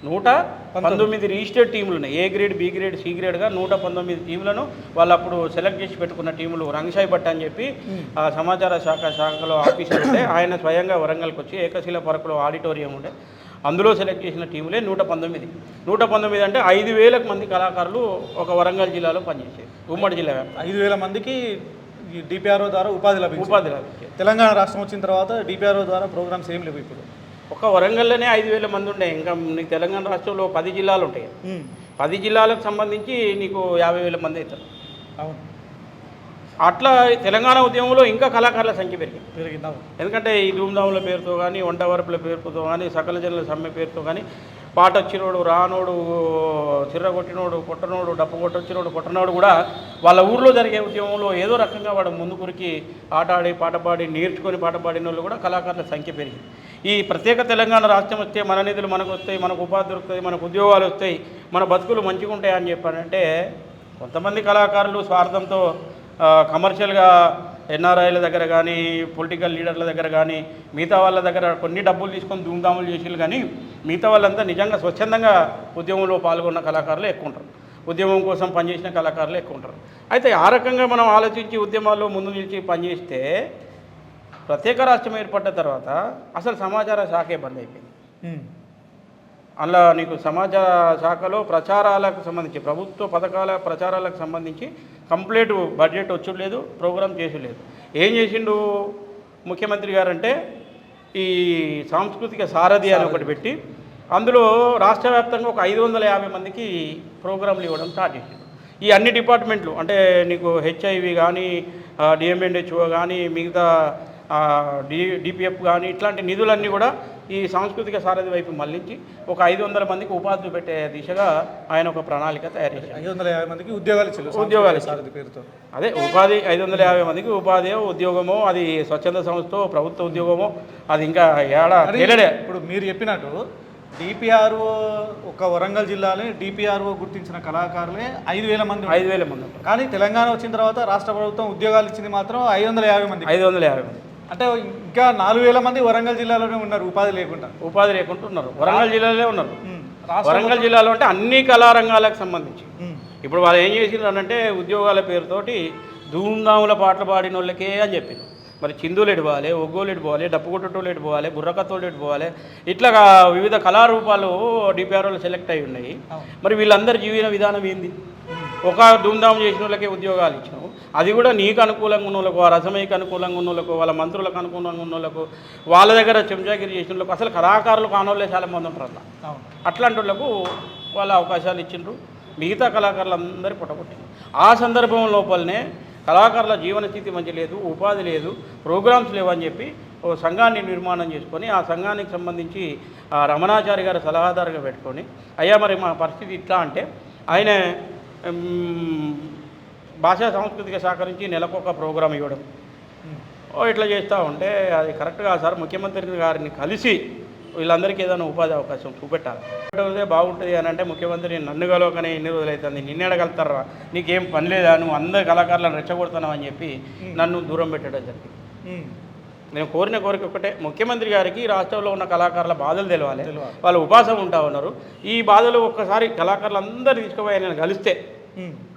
119 రిజిస్టర్డ్ టీములు ఉన్నాయి. A grade, B grade, C గ్రేడ్గా 119 టీములను వాళ్ళు అప్పుడు సెలెక్ట్ చేసి పెట్టుకున్న టీములు. రంగసాయి భట్ అని చెప్పి ఆ సమాచార శాఖలో ఆఫీసర్ ఉంటే ఆయన స్వయంగా వరంగల్కి వచ్చి ఏకశిల పరకులో ఆడిటోరియం ఉండే, అందులో సెలెక్ట్ చేసిన టీములే 119 అంటే 5000 మంది కళాకారులు ఒక వరంగల్ జిల్లాలో పనిచేసేది. ఉమ్మడి జిల్లా 5000 మందికి డిపిఆర్ఓ ద్వారా ఉపాధి లభించింది. తెలంగాణ రాష్ట్రం వచ్చిన తర్వాత డిపిఆర్ఓ ద్వారా ప్రోగ్రామ్స్ ఏం లేవు. ఇప్పుడు ఒక వరంగల్లోనే 5000 మంది ఉండే. ఇంకా నీకు తెలంగాణ రాష్ట్రంలో 10 జిల్లాలు ఉంటాయి. 10 జిల్లాలకు సంబంధించి నీకు 50,000 మంది అవుతారు. అవును. అట్లా తెలంగాణ ఉద్యమంలో ఇంకా కళాకారుల సంఖ్య పెరిగింది. ఎందుకంటే ఈ ధూమ్ధాముల పేరుతో కానీ, వంట వరపుల పేరుతో కానీ, సకల జనుల సమ్మె పేరుతో కానీ, పాట వచ్చినోడు రానోడు, చిర్ర కొట్టినోడు కొట్టనోడు, డప్పు కొట్టొచ్చినోడు కొట్టనోడు కూడా వాళ్ళ ఊర్లో జరిగే ఉద్యమంలో ఏదో రకంగా వాడు ముందుకురికి ఆట ఆడి పాట పాడి నేర్చుకొని పాట పాడిన వాళ్ళు కూడా కళాకారుల సంఖ్య పెరిగింది. ఈ ప్రత్యేక తెలంగాణ రాష్ట్రం వస్తే మన నిధులు మనకు వస్తాయి, మనకు ఉపాధి దొరుకుతాయి, మనకు ఉద్యోగాలు వస్తాయి, మన బతుకులు మంచిగా ఉంటాయని చెప్పానంటే కొంతమంది కళాకారులు స్వార్థంతో కమర్షియల్గా ఎన్ఆర్ఐల దగ్గర కానీ పొలిటికల్ లీడర్ల దగ్గర కానీ మిగతా వాళ్ళ దగ్గర కొన్ని డబ్బులు తీసుకొని ధూమ్ధాములు చేసిళ్ళు కానీ మిగతా వాళ్ళంతా నిజంగా స్వచ్ఛందంగా ఉద్యమంలో పాల్గొన్న కళాకారులు ఎక్కువ ఉంటారు, ఉద్యమం కోసం పనిచేసిన కళాకారులు ఎక్కువ ఉంటారు. అయితే ఆ రకంగా మనం ఆలోచించి ఉద్యమాల్లో ముందు నిలిచి పనిచేస్తే ప్రత్యేక రాష్ట్రం ఏర్పడ్డ తర్వాత అసలు సమాచార శాఖే బంద్ అయిపోయింది. అలా నీకు సమాచార శాఖలో ప్రచారాలకు సంబంధించి ప్రభుత్వ పథకాల ప్రచారాలకు సంబంధించి కంప్లీట్ బడ్జెట్ వచ్చులేదు, ప్రోగ్రామ్ చేసులేదు. ఏం చేసిండు ముఖ్యమంత్రి గారు అంటే ఈ సాంస్కృతిక సారథి అని ఒకటి పెట్టి అందులో రాష్ట్ర వ్యాప్తంగా ఒక 550 మందికి ప్రోగ్రాంలు ఇవ్వడం స్టార్ట్ చేసిండు. ఈ అన్ని డిపార్ట్మెంట్లు అంటే నీకు హెచ్ఐవి కానీ డిఎంఎన్హెచ్ఓ కానీ మిగతా డిపిఎఫ్ కానీ ఇట్లాంటి నిధులన్నీ కూడా ఈ సాంస్కృతిక సారథి వైపు మళ్లించి ఒక 500 మందికి ఉపాధి పెట్టే దిశగా ఆయన ఒక ప్రణాళిక తయారు చేశారు. 550 మందికి ఉద్యోగాలు ఉద్యోగాలు పేరుతో అదే ఉపాధి 550 మందికి ఉపాధి ఉద్యోగమో, అది స్వచ్ఛంద సంస్థ ప్రభుత్వ ఉద్యోగమో, అది ఇంకా ఏడా తెలియలే. ఇప్పుడు మీరు చెప్పినట్టు డిపిఆర్ఓ ఒక వరంగల్ జిల్లాలో డిపిఆర్ఓ గుర్తించిన కళాకారులే 5,000 మంది ఉంటారు. కానీ తెలంగాణ వచ్చిన తర్వాత రాష్ట్ర ప్రభుత్వం ఉద్యోగాలు ఇచ్చింది మాత్రం 550 మంది. 550 మంది అంటే ఇంకా 4,000 మంది వరంగల్ జిల్లాలోనే ఉన్నారు ఉపాధి లేకుండా ఉన్నారు. వరంగల్ జిల్లాలో ఉన్నారు. వరంగల్ జిల్లాలో అంటే అన్ని కళారంగాలకు సంబంధించి ఇప్పుడు వాళ్ళు ఏం చేసిండ్రు అంటే ఉద్యోగాల పేరుతోటి ధూమ్ధాముల పాటలు పాడిన వాళ్ళకే అని చెప్పింది. మరి చిందులు ఎడిపోవాలి, ఒగ్గోలు ఎడిపోవాలి, డప్పు కొట్టటోళ్ళు ఎడిపోవాలి, బుర్రకత్తోళ్ళు ఎడిపోవాలి, ఇట్లా వివిధ కళారూపాలు డిపిఆర్ఓలు సెలెక్ట్ అయి ఉన్నాయి. మరి వీళ్ళందరి జీవన విధానం ఏంది? ఒక ధూమ్ధాం చేసిన వాళ్ళకే ఉద్యోగాలు ఇచ్చినావు, అది కూడా నీకు అనుకూలంగా ఉన్న వాళ్ళకు, ఆ రసమయ్యకు అనుకూలంగా ఉన్న వాళ్ళకు, వాళ్ళ మంత్రులకు అనుకూలంగా ఉన్న వాళ్ళకు, వాళ్ళ దగ్గర చెంచాగిరి చేసిన వాళ్ళకు, అసలు కళాకారులు కానోళ్ళే చాలా మంది ఉంటారు. అట్లాంటి వాళ్ళకు వాళ్ళ అవకాశాలు ఇచ్చిండ్రు, మిగతా కళాకారులందరూ పుట్టగొట్టిండ్రు. ఆ సందర్భం లోపలనే కళాకారుల జీవన స్థితి మంచి లేదు, ఉపాధి లేదు, ప్రోగ్రామ్స్ లేవని చెప్పి ఓ సంఘాన్ని నిర్మాణం చేసుకొని ఆ సంఘానికి సంబంధించి రమణాచారి గారు సలహాదారుగా పెట్టుకొని అయ్యా మరి మా పరిస్థితి ఇట్లా అంటే ఆయన భాషా సాంస్కృతిక శాఖ నుంచి నెలకొక ప్రోగ్రాం ఇవ్వడం, ఇట్లా చేస్తూ ఉంటే అది కరెక్ట్ కాదు సార్, ముఖ్యమంత్రి గారిని కలిసి వీళ్ళందరికీ ఏదైనా ఉపాధి అవకాశం చూపెట్టాలి బాగుంటుంది అని అంటే ముఖ్యమంత్రి నన్ను కలవకనే ఎన్ని రోజులు అవుతుంది, నిన్ను అడగలుగుతారా, నీకేం పని లేదా, నువ్వు అందరు కళాకారులను రెచ్చగొడుతున్నావు అని చెప్పి నన్ను దూరం పెట్టడం జరిగింది. నేను కోరిన కోరిక ఒకటే, ముఖ్యమంత్రి గారికి రాష్ట్రంలో ఉన్న కళాకారుల బాధలు తెలవాలి, వాళ్ళు ఉపాసం ఉంటా ఉన్నారు, ఈ బాధలు ఒక్కసారి కళాకారులు అందరూ తీసుకుపోయి ఆయన కలిస్తే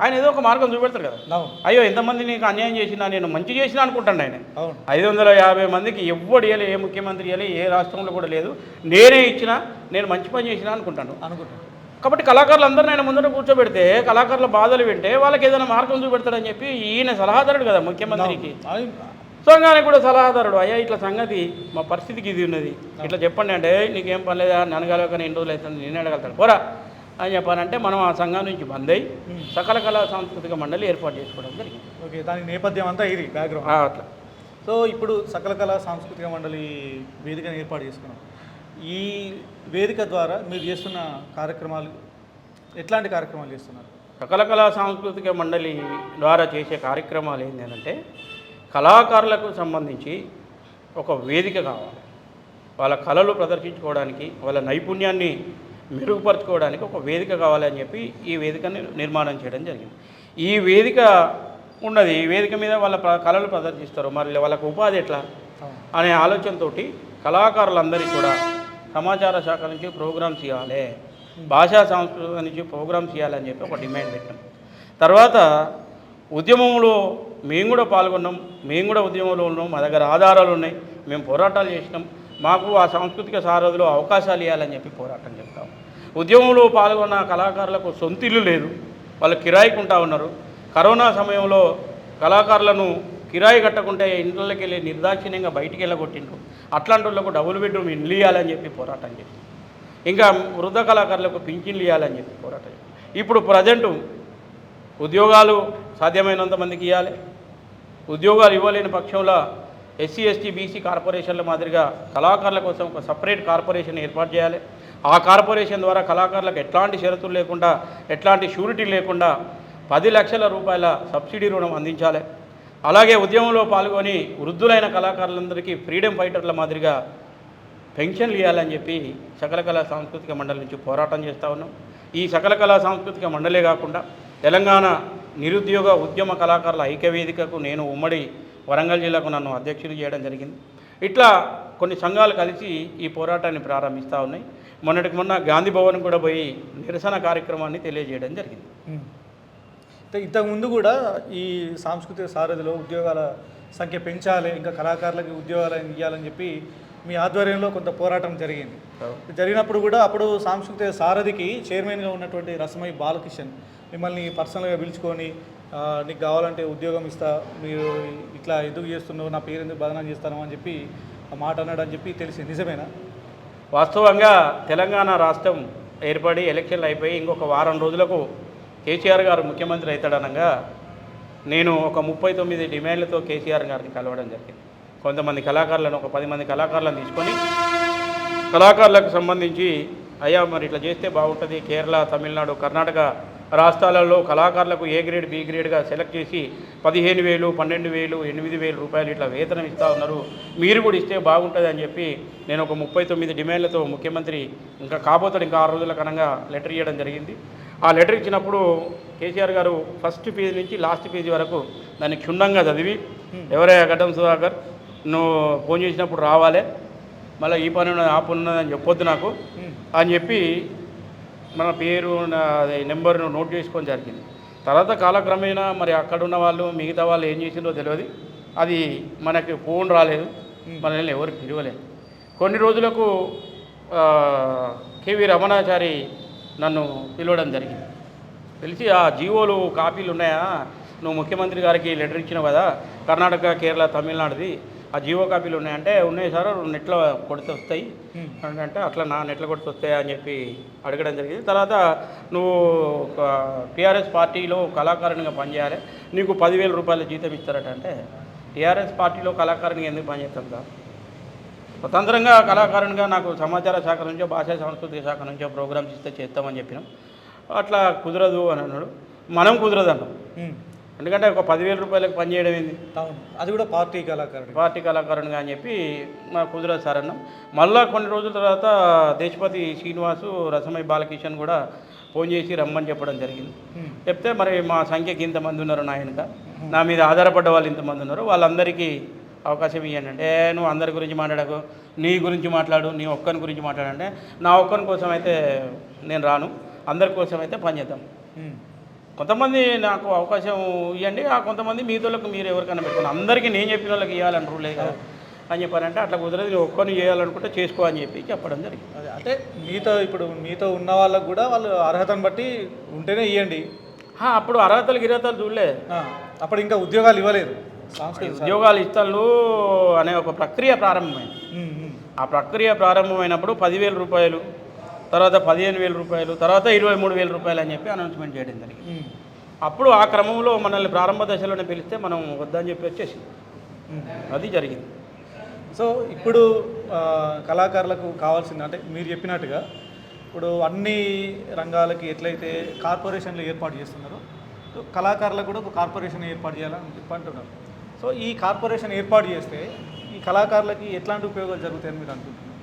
ఆయన ఏదో ఒక మార్గం చూపెడతారు కదా. అయ్యో ఎంతమంది నీకు అన్యాయం చేసినా నేను మంచి చేసినా అనుకుంటాను ఆయన. 550 మందికి ఎవ్వడు ఇవ్వలే, ఏ ముఖ్యమంత్రి ఇవ్వలే, ఏ రాష్ట్రంలో కూడా లేదు, నేనే ఇచ్చినా, నేను మంచి పని చేసినా అనుకుంటాను. కాబట్టి కళాకారులందరినీ ఆయన ముందర కూర్చోబెడితే కళాకారుల బాధలు వింటే వాళ్ళకి ఏదైనా మార్గం చూపెడతాడని చెప్పి ఈయన సలహాదారుడు కదా ముఖ్యమంత్రికి, సంఘానికి కూడా సలహాదారుడు. అయ్యా ఇట్లా సంగతి మా పరిస్థితికి ఇది ఉన్నది, ఇట్లా చెప్పండి అంటే నీకేం పని లేదా, ననగలకని ఎన్ని రోజులు అవుతుంది, నేను అడగలుగుతాడు పోరా అని చెప్పానంటే మనం ఆ సంఘం నుంచి బంద్ అయ్యి సకల కళా సాంస్కృతిక మండలి ఏర్పాటు చేసుకోవడం జరిగింది. ఓకే, దాని నేపథ్యం అంతా ఇది బ్యాక్గ్రౌండ్ అట్లా. సో ఇప్పుడు సకల కళా సాంస్కృతిక మండలి వేదికను ఏర్పాటు చేసుకున్నాం. ఈ వేదిక ద్వారా మీరు చేస్తున్న కార్యక్రమాలు ఎట్లాంటి కార్యక్రమాలు చేస్తున్నారు? సకల కళా సాంస్కృతిక మండలి ద్వారా చేసే కార్యక్రమాలు ఏంటంటే కళాకారులకు సంబంధించి ఒక వేదిక కావాలి, వాళ్ళ కళలు ప్రదర్శించుకోవడానికి, వాళ్ళ నైపుణ్యాన్ని మెరుగుపరచుకోవడానికి ఒక వేదిక కావాలని చెప్పి ఈ వేదికని నిర్మాణం చేయడం జరిగింది. ఈ వేదిక ఉన్నది, ఈ వేదిక మీద వాళ్ళ కళలు ప్రదర్శిస్తారు, మరి వాళ్ళకు ఉపాధి ఎట్లా అనే ఆలోచనతో కళాకారులందరికీ కూడా సమాచార శాఖ నుంచి ప్రోగ్రామ్స్ ఇవ్వాలి, భాషా సంస్కృతి నుంచి ప్రోగ్రామ్స్ ఇవ్వాలని చెప్పి ఒక డిమాండ్ పెట్టాం. తర్వాత ఉద్యమంలో మేము కూడా పాల్గొన్నాం, మేము కూడా ఉద్యమంలో ఉన్నాం, మా దగ్గర ఆధారాలు ఉన్నాయి, మేము పోరాటాలు చేసినాం, మాకు ఆ సాంస్కృతిక సారథిలో అవకాశాలు ఇవ్వాలని చెప్పి పోరాటం చెప్తాం. ఉద్యమంలో పాల్గొన్న కళాకారులకు సొంత ఇల్లు లేదు, వాళ్ళు కిరాయికి ఉంటా ఉన్నారు. కరోనా సమయంలో కళాకారులను కిరాయి కట్టకుంటే ఇంట్లోకి వెళ్ళి నిర్దాక్షిణ్యంగా బయటికి వెళ్ళగొట్టిండ్రు. అట్లాంటి వాళ్ళకు డబుల్ బెడ్రూమ్ ఇల్లు ఇవ్వాలని చెప్పి పోరాటం చేస్తాం. ఇంకా వృద్ధ కళాకారులకు పింఛన్లు ఇవ్వాలని చెప్పి పోరాటం చేస్తాం. ఇప్పుడు ప్రజెంటు ఉద్యోగాలు సాధ్యమైనంత మందికి ఇవ్వాలి, ఉద్యోగాలు ఇవ్వలేని పక్షంలో ఎస్సీ ఎస్టీ బీసీ కార్పొరేషన్ల మాదిరిగా కళాకారుల కోసం ఒక సపరేట్ కార్పొరేషన్ ఏర్పాటు చేయాలి. ఆ కార్పొరేషన్ ద్వారా కళాకారులకు ఎట్లాంటి షరతులు లేకుండా, ఎట్లాంటి షూరిటీ లేకుండా 10 లక్షల రూపాయల సబ్సిడీ రుణం అందించాలి. అలాగే ఉద్యమంలో పాల్గొని వృద్ధులైన కళాకారులందరికీ ఫ్రీడమ్ ఫైటర్ల మాదిరిగా పెన్షన్లు ఇవ్వాలని చెప్పి సకల కళా సాంస్కృతిక మండలి నుంచి పోరాటం చేస్తూ ఉన్నాం. ఈ సకల కళా సాంస్కృతిక మండలే కాకుండా తెలంగాణ నిరుద్యోగ ఉద్యమ కళాకారుల ఐక్యవేదికకు నేను ఉమ్మడి వరంగల్ జిల్లాకు నన్ను అధ్యక్షులు చేయడం జరిగింది. ఇట్లా కొన్ని సంఘాలు కలిసి ఈ పోరాటాన్ని ప్రారంభిస్తూ ఉన్నాయి. మొన్నటికి మొన్న గాంధీ భవన్ కూడా పోయి నిరసన కార్యక్రమాన్ని తెలియజేయడం జరిగింది. ఇంతకుముందు కూడా ఈ సాంస్కృతిక సారథిలో ఉద్యోగాల సంఖ్య పెంచాలి, ఇంకా కళాకారులకి ఉద్యోగాలు ఇవ్వాలని చెప్పి మీ ఆధ్వర్యంలో కొంత పోరాటం జరిగింది. జరిగినప్పుడు కూడా అప్పుడు సాంస్కృతిక సారథికి చైర్మన్గా ఉన్నటువంటి రసమయ్య బాలకిషన్ మిమ్మల్ని పర్సనల్గా పిలుచుకొని నీకు కావాలంటే ఉద్యోగం ఇస్తా, మీరు ఇట్లా ఎందుకు చేస్తున్నావు, నా పేరు ఎందుకు బదనాం చేస్తాను అని చెప్పి ఆ మాట అన్నాడు అని చెప్పి తెలిసింది. నిజమేనా? వాస్తవంగా తెలంగాణ రాష్ట్రం ఏర్పడి ఎలక్షన్లు అయిపోయి ఇంకొక వారం రోజులకు కేసీఆర్ గారు ముఖ్యమంత్రి అవుతాడనగా నేను ఒక 39 డిమాండ్లతో కేసీఆర్ గారిని కలవడం జరిగింది. కొంతమంది కళాకారులను, ఒక 10 మంది కళాకారులను తీసుకొని కళాకారులకు సంబంధించి అయ్యా మరి ఇట్లా చేస్తే బాగుంటుంది, కేరళ, తమిళనాడు, కర్ణాటక రాష్ట్రాలలో కళాకారులకు ఏ గ్రేడ్, బి గ్రేడ్గా సెలెక్ట్ చేసి 15,000, 12,000, 8,000 రూపాయలు ఇట్లా వేతనం ఇస్తూ ఉన్నారు, మీరు కూడా ఇస్తే బాగుంటుంది అని చెప్పి నేను ఒక 39 డిమాండ్లతో ముఖ్యమంత్రి ఇంకా కాబోతాడు ఇంకా 6 రోజుల కనంగా లెటర్ ఇవ్వడం జరిగింది. ఆ లెటర్ ఇచ్చినప్పుడు కేసీఆర్ గారు ఫస్ట్ పేజీ నుంచి లాస్ట్ పేజీ వరకు దాన్ని క్షుణ్ణంగా చదివి, ఎవరయ్యా గడ్డం సుధాకర్, నువ్వు ఫోన్ చేసినప్పుడు రావాలి, మళ్ళీ ఈ పని ఉన్నది ఆ పని ఉన్నదని చెప్పొద్దు నాకు అని చెప్పి మన పేరు నెంబర్ను నోట్ చేసుకొని జరిగింది. తర్వాత కాలక్రమేణా మరి అక్కడ ఉన్న వాళ్ళు మిగతా వాళ్ళు ఏం చేసిందో తెలియదు, అది మనకి ఫోన్ రాలేదు, మనల్ని ఎవరికి పిలవలేదు. కొన్ని రోజులకు కేవీ రమణాచారి నన్ను పిలవడం జరిగింది. పిలిచి ఆ జీవోలు కాపీలు ఉన్నాయా, నువ్వు ముఖ్యమంత్రి గారికి లెటర్ ఇచ్చినావు కదా కర్ణాటక, కేరళ, తమిళనాడుది, ఆ జీవో కాపీలు ఉన్నాయంటే ఉన్నాయి సార్, నెట్లో కొడితే వస్తాయి అంటే అట్లా నా నెట్లో కొడితే వస్తాయా అని చెప్పి అడగడం జరిగింది. తర్వాత నువ్వు టీఆర్ఎస్ పార్టీలో కళాకారునిగా పనిచేయాలి, నీకు 10,000 రూపాయల జీతం ఇస్తారట. అంటే టీఆర్ఎస్ పార్టీలో కళాకారునిగా ఎందుకు పనిచేస్తాం సార్, స్వతంత్రంగా కళాకారునిగా నాకు సమాచార శాఖ నుంచో భాషా సాంస్కృతిక శాఖ నుంచో ప్రోగ్రామ్స్ ఇస్తే చేస్తామని చెప్పినాం. అట్లా కుదరదు అని అన్నాడు. మనం కుదరదు అన్నాం, ఎందుకంటే ఒక 10,000 రూపాయలకు పనిచేయడం ఏంది, అది కూడా పార్టీ కళాకారునిగా అని చెప్పి నాకు కుదరదు సార్ అన్నాం. మళ్ళీ కొన్ని రోజుల తర్వాత దేశపతి శ్రీనివాసు, రసమయ్య బాలకిషన్ కూడా ఫోన్ చేసి రమ్మని చెప్పడం జరిగింది. చెప్తే మరి మా సంఖ్యకి ఇంతమంది ఉన్నారు, నా వెనుక నా మీద ఆధారపడ్డ వాళ్ళు ఇంతమంది ఉన్నారు, వాళ్ళందరికీ అవకాశం ఇవ్వండి. అంటే నువ్వు అందరి గురించి మాట్లాడకు, నీ గురించి మాట్లాడు, నీ ఒక్కని గురించి మాట్లాడంటే నా ఒక్కని కోసం అయితే నేను రాను, అందరి కోసం అయితే పనిచేద్దాం. కొంతమంది నాకు అవకాశం ఇవ్వండి, ఆ కొంతమంది మీతోళ్ళకు మీరు ఎవరికైనా పెట్టుకుని అందరికీ నేను చెప్పిన వాళ్ళకి ఇవ్వాలని రూలే కదా అని చెప్పారంటే అట్లా కుదరదు, నేను ఒక్కని చేయాలనుకుంటే చేసుకో అని చెప్పి చెప్పడం జరిగింది. అంటే మీతో ఉన్న వాళ్ళకు కూడా వాళ్ళు అర్హతను బట్టి ఉంటేనే ఇవ్వండి. అప్పుడు అర్హతలు గిరహతలు చూడలేదు, అప్పుడు ఇంకా ఉద్యోగాలు ఇవ్వలేదు. ఉద్యోగాలు ఇస్తాళ్ళు అనే ఒక ప్రక్రియ ప్రారంభమైంది. ఆ ప్రక్రియ ప్రారంభమైనప్పుడు 10,000 రూపాయలు, తర్వాత 15,000 రూపాయలు, తర్వాత 23,000 రూపాయలు అని చెప్పి అనౌన్స్మెంట్ చేయడం జరిగింది. అప్పుడు ఆ క్రమంలో మనల్ని ప్రారంభ దశలోనే పిలిస్తే మనం వద్దని చెప్పి వచ్చేసి అది జరిగింది. సో ఇప్పుడు కళాకారులకు కావాల్సింది అంటే మీరు చెప్పినట్టుగా ఇప్పుడు అన్ని రంగాలకి ఎట్లయితే కార్పొరేషన్లు ఏర్పాటు చేస్తున్నారో కళాకారులకు కూడా ఒక కార్పొరేషన్ ఏర్పాటు చేయాలని చెప్పి అంటున్నారు. సో ఈ కార్పొరేషన్ ఏర్పాటు చేస్తే ఈ కళాకారులకి ఎట్లాంటి ఉపయోగాలు జరుగుతాయని మీరు అనుకుంటున్నారు?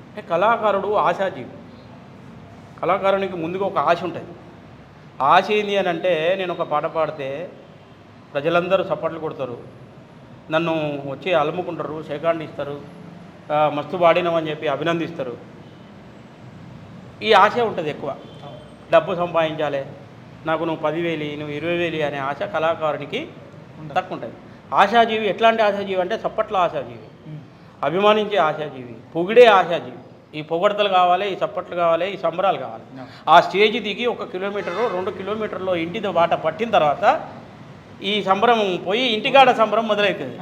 అంటే కళాకారుడు ఆశాజీవి. కళాకారునికి ముందుగా ఒక ఆశ ఉంటుంది. ఆశ ఏంది అని అంటే నేను ఒక పాట పాడితే ప్రజలందరూ చప్పట్లు కొడతారు, నన్ను వచ్చి అలుముకుంటారు, షేకాండ్ ఇస్తారు, మస్తు పాడినామని చెప్పి అభినందిస్తారు. ఈ ఆశ ఉంటుంది ఎక్కువ. డబ్బు సంపాదించాలి, నాకు నువ్వు 10,000, నువ్వు 20,000 అనే ఆశ కళాకారునికి తక్కువ ఉంటుంది. ఆశాజీవి ఎట్లాంటి ఆశాజీవి అంటే చప్పట్ల ఆశాజీవి, అభిమానించే ఆశాజీవి, పొగిడే ఆశాజీవి. ఈ పొగడతలు కావాలి, ఈ చప్పట్లు కావాలి, ఈ సంబరాలు కావాలి. ఆ స్టేజ్ దిగి 1 కిలోమీటరు 2 కిలోమీటర్లో ఇంటితో బాట పట్టిన తర్వాత ఈ సంబరం పోయి ఇంటికాడ సంబరం మొదలవుతుంది.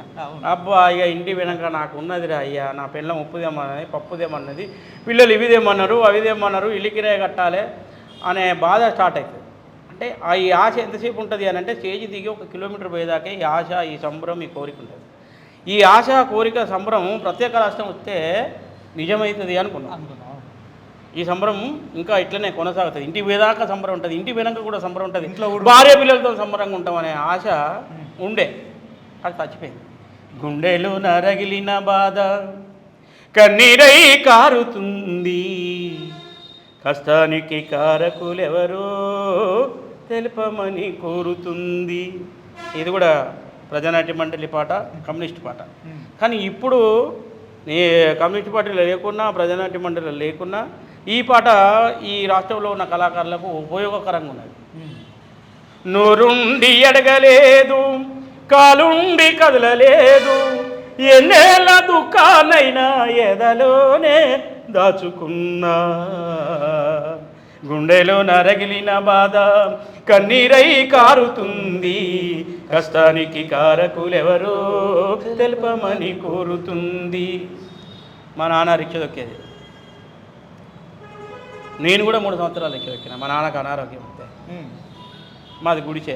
అబ్బా ఇక ఇంటి వెనక నాకు ఉన్నదిరా అయ్యా, నా పిల్లం ఉప్పుదేమన్నది, పప్పుదేమన్నది, పిల్లలు ఇవిదేమన్నారు, అవిదేమన్నారు, ఇల్లికిరే కట్టాలి అనే బాధ స్టార్ట్ అవుతుంది. అంటే ఈ ఆశ ఎంతసేపు ఉంటుంది అని అంటే స్టేజ్ దిగి 1 కిలోమీటర్ పోయేదాకే ఈ ఆశ, ఈ సంబరం, ఈ కోరిక ఉంటుంది. ఈ ఆశ, కోరిక, సంబరం ప్రత్యేక రాష్ట్రం వస్తే నిజమవుతుంది అనుకున్నాను. ఈ సంబరం ఇంకా ఇట్లనే కొనసాగుతుంది. ఇంటి పోయేదాకా సంబరం ఉంటుంది, ఇంటి వెనక కూడా సంబరం ఉంటుంది, ఇంట్లో భార్య పిల్లలతో సంబరంగా ఉంటామనే ఆశ ఉండే, అది చచ్చిపోయింది. గుండెలో నరగిలిన బాధ కన్నీరై కారుతుంది, కష్టానికి కారకులెవరో తెలుపమని కోరుతుంది. ఇది కూడా ప్రజానాట్య మండలి పాట కమ్యూనిస్ట్ పాట. కానీ ఇప్పుడు కమ్యూనిస్ట్ పార్టీలో లేకున్నా ప్రజానాట్య మండలిలో లేకున్నా ఈ పాట ఈ రాష్ట్రంలో ఉన్న కళాకారులకు ఉపయోగకరంగా ఉన్నది. నోరుండి అడగలేదు, కాలుండి కదలలేదు, ఎన్నేళ్ళ దుఃఖానైనా ఎదలోనే దాచుకున్నా, గుండెలో నరగిలిన బాధ కన్నీరై కారుతుంది, కష్టానికి కారకులెవరో తెలపమని కోరుతుంది. మా నాన్న రిక్ష దొక్కేది, నేను కూడా 3 సంవత్సరాలు రిక్ష దొక్కిన. మా నాన్నకు అనారోగ్యం వస్తే మాది గుడిచే,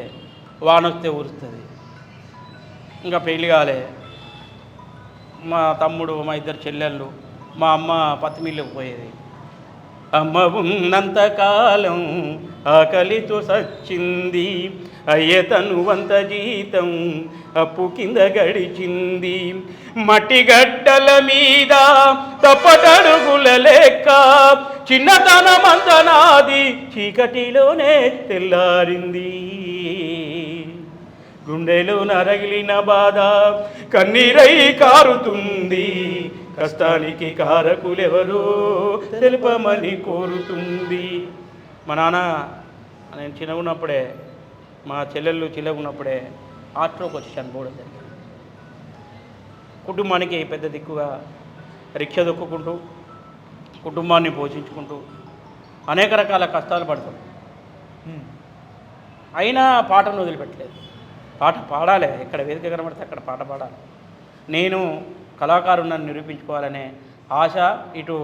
వానొస్తే ఊరుస్తుంది. ఇంకా పెళ్లి కాలే, మా తమ్ముడు, మా 2 చెల్లెళ్ళు, మా అమ్మ పత్తి మిల్లుకు పోయేది. అమ్మ ఉన్నంతకాలం ఆకలితో సచ్చింది, అయ్యతను వంత జీతం అప్పు కింద గడిచింది, మట్టి గడ్డల మీద తప్పటడుగుల లెక్క చిన్నతనమంత నాది చీకటిలోనే తెల్లారింది, గుండెలో నరగిలిన బాధ కన్నీరై కారుతుంది, కష్టానికి కారకులెవరో తెలుపమని కోరుతుంది. మా నాన్న నేను చిన్నగా ఉన్నప్పుడే, మా చెల్లెళ్ళు చిన్నగా ఉన్నప్పుడే ఆటోకి వచ్చి చనిపోవడం జరిగింది. కుటుంబానికి పెద్ద దిక్కుగా రిక్షా దొక్కుకుంటూ కుటుంబాన్ని పోషించుకుంటూ అనేక రకాల కష్టాలు పడతాం. అయినా పాటను వదిలిపెట్టలేదు. పాట పాడాలి, ఎక్కడ వేదిక కనబడితే అక్కడ పాట పాడాలి. నేను కళాకారుని నిరూపించుకోవాలనే ఆశ, ఇటు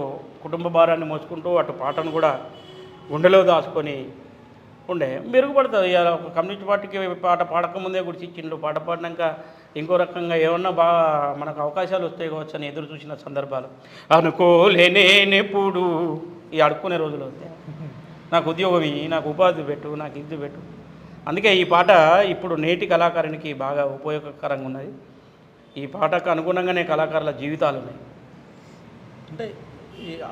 కుటుంబ భారాన్ని మోసుకుంటూ అటు పాటను కూడా గుండెలో దాచుకొని ఉండే. మెరుగుపడుతుంది. ఇవాళ ఒక కమ్యూనిస్ట్ పార్టీకి పాట పాడకముందే గుర్తించిండు, పాట పాడినాక ఇంకో రకంగా ఏమన్నా బాగా మనకు అవకాశాలు వస్తాయి కావచ్చు అని ఎదురు చూసిన సందర్భాలు అనుకోలేనేనెప్పుడు. ఈ అడుక్కునే రోజులు వస్తాయి, నాకు ఉద్యోగం ఇయ్యి, నాకు ఉపాధి పెట్టు, నాకు ఇది పెట్టు. అందుకే ఈ పాట ఇప్పుడు నేటి కళాకారునికి బాగా ఉపయోగకరంగా ఉన్నది. ఈ పాటకు అనుగుణంగానే కళాకారుల జీవితాలు ఉన్నాయి. అంటే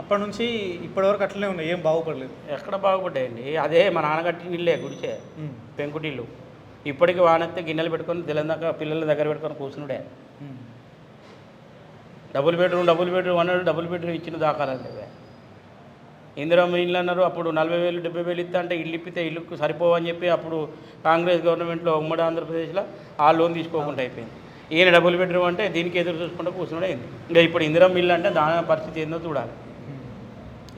అప్పటి నుంచి ఇప్పటివరకు అట్లనే ఉన్నాయి, ఏం బాగుపడలేదు. ఎక్కడ బాగుపడ్డాయండి? అదే మా నాన్నగట్టి ఇల్లే, గుడిచే పెంకుటిల్లు. ఇప్పటికి వానెత్తే గిన్నెలు పెట్టుకొని తెలంగాణ పిల్లల దగ్గర పెట్టుకొని కూర్చున్నాడే. డబుల్ బెడ్రూమ్ అన్నాడు, డబుల్ బెడ్రూమ్ ఇచ్చిన దాఖలండి. ఇందిరమ్మ ఇల్లు అన్నారు, అప్పుడు 40,000 70,000 ఇస్తా అంటే ఇల్లు ఇప్పితే ఇల్లుకు సరిపోవని చెప్పి అప్పుడు కాంగ్రెస్ గవర్నమెంట్లో ఉమ్మడి ఆంధ్రప్రదేశ్లో ఆ లోన్ తీసుకోకుండా అయిపోయింది. ఈయన డబుల్ బెడ్రూమ్ అంటే దీనికి ఎదురు చూసుకుంటూ కూర్చున్నాడు. అయింది. ఇంకా ఇప్పుడు ఇందిరమ్మ ఇల్లు అంటే దాని పరిస్థితి ఏందో చూడాలి.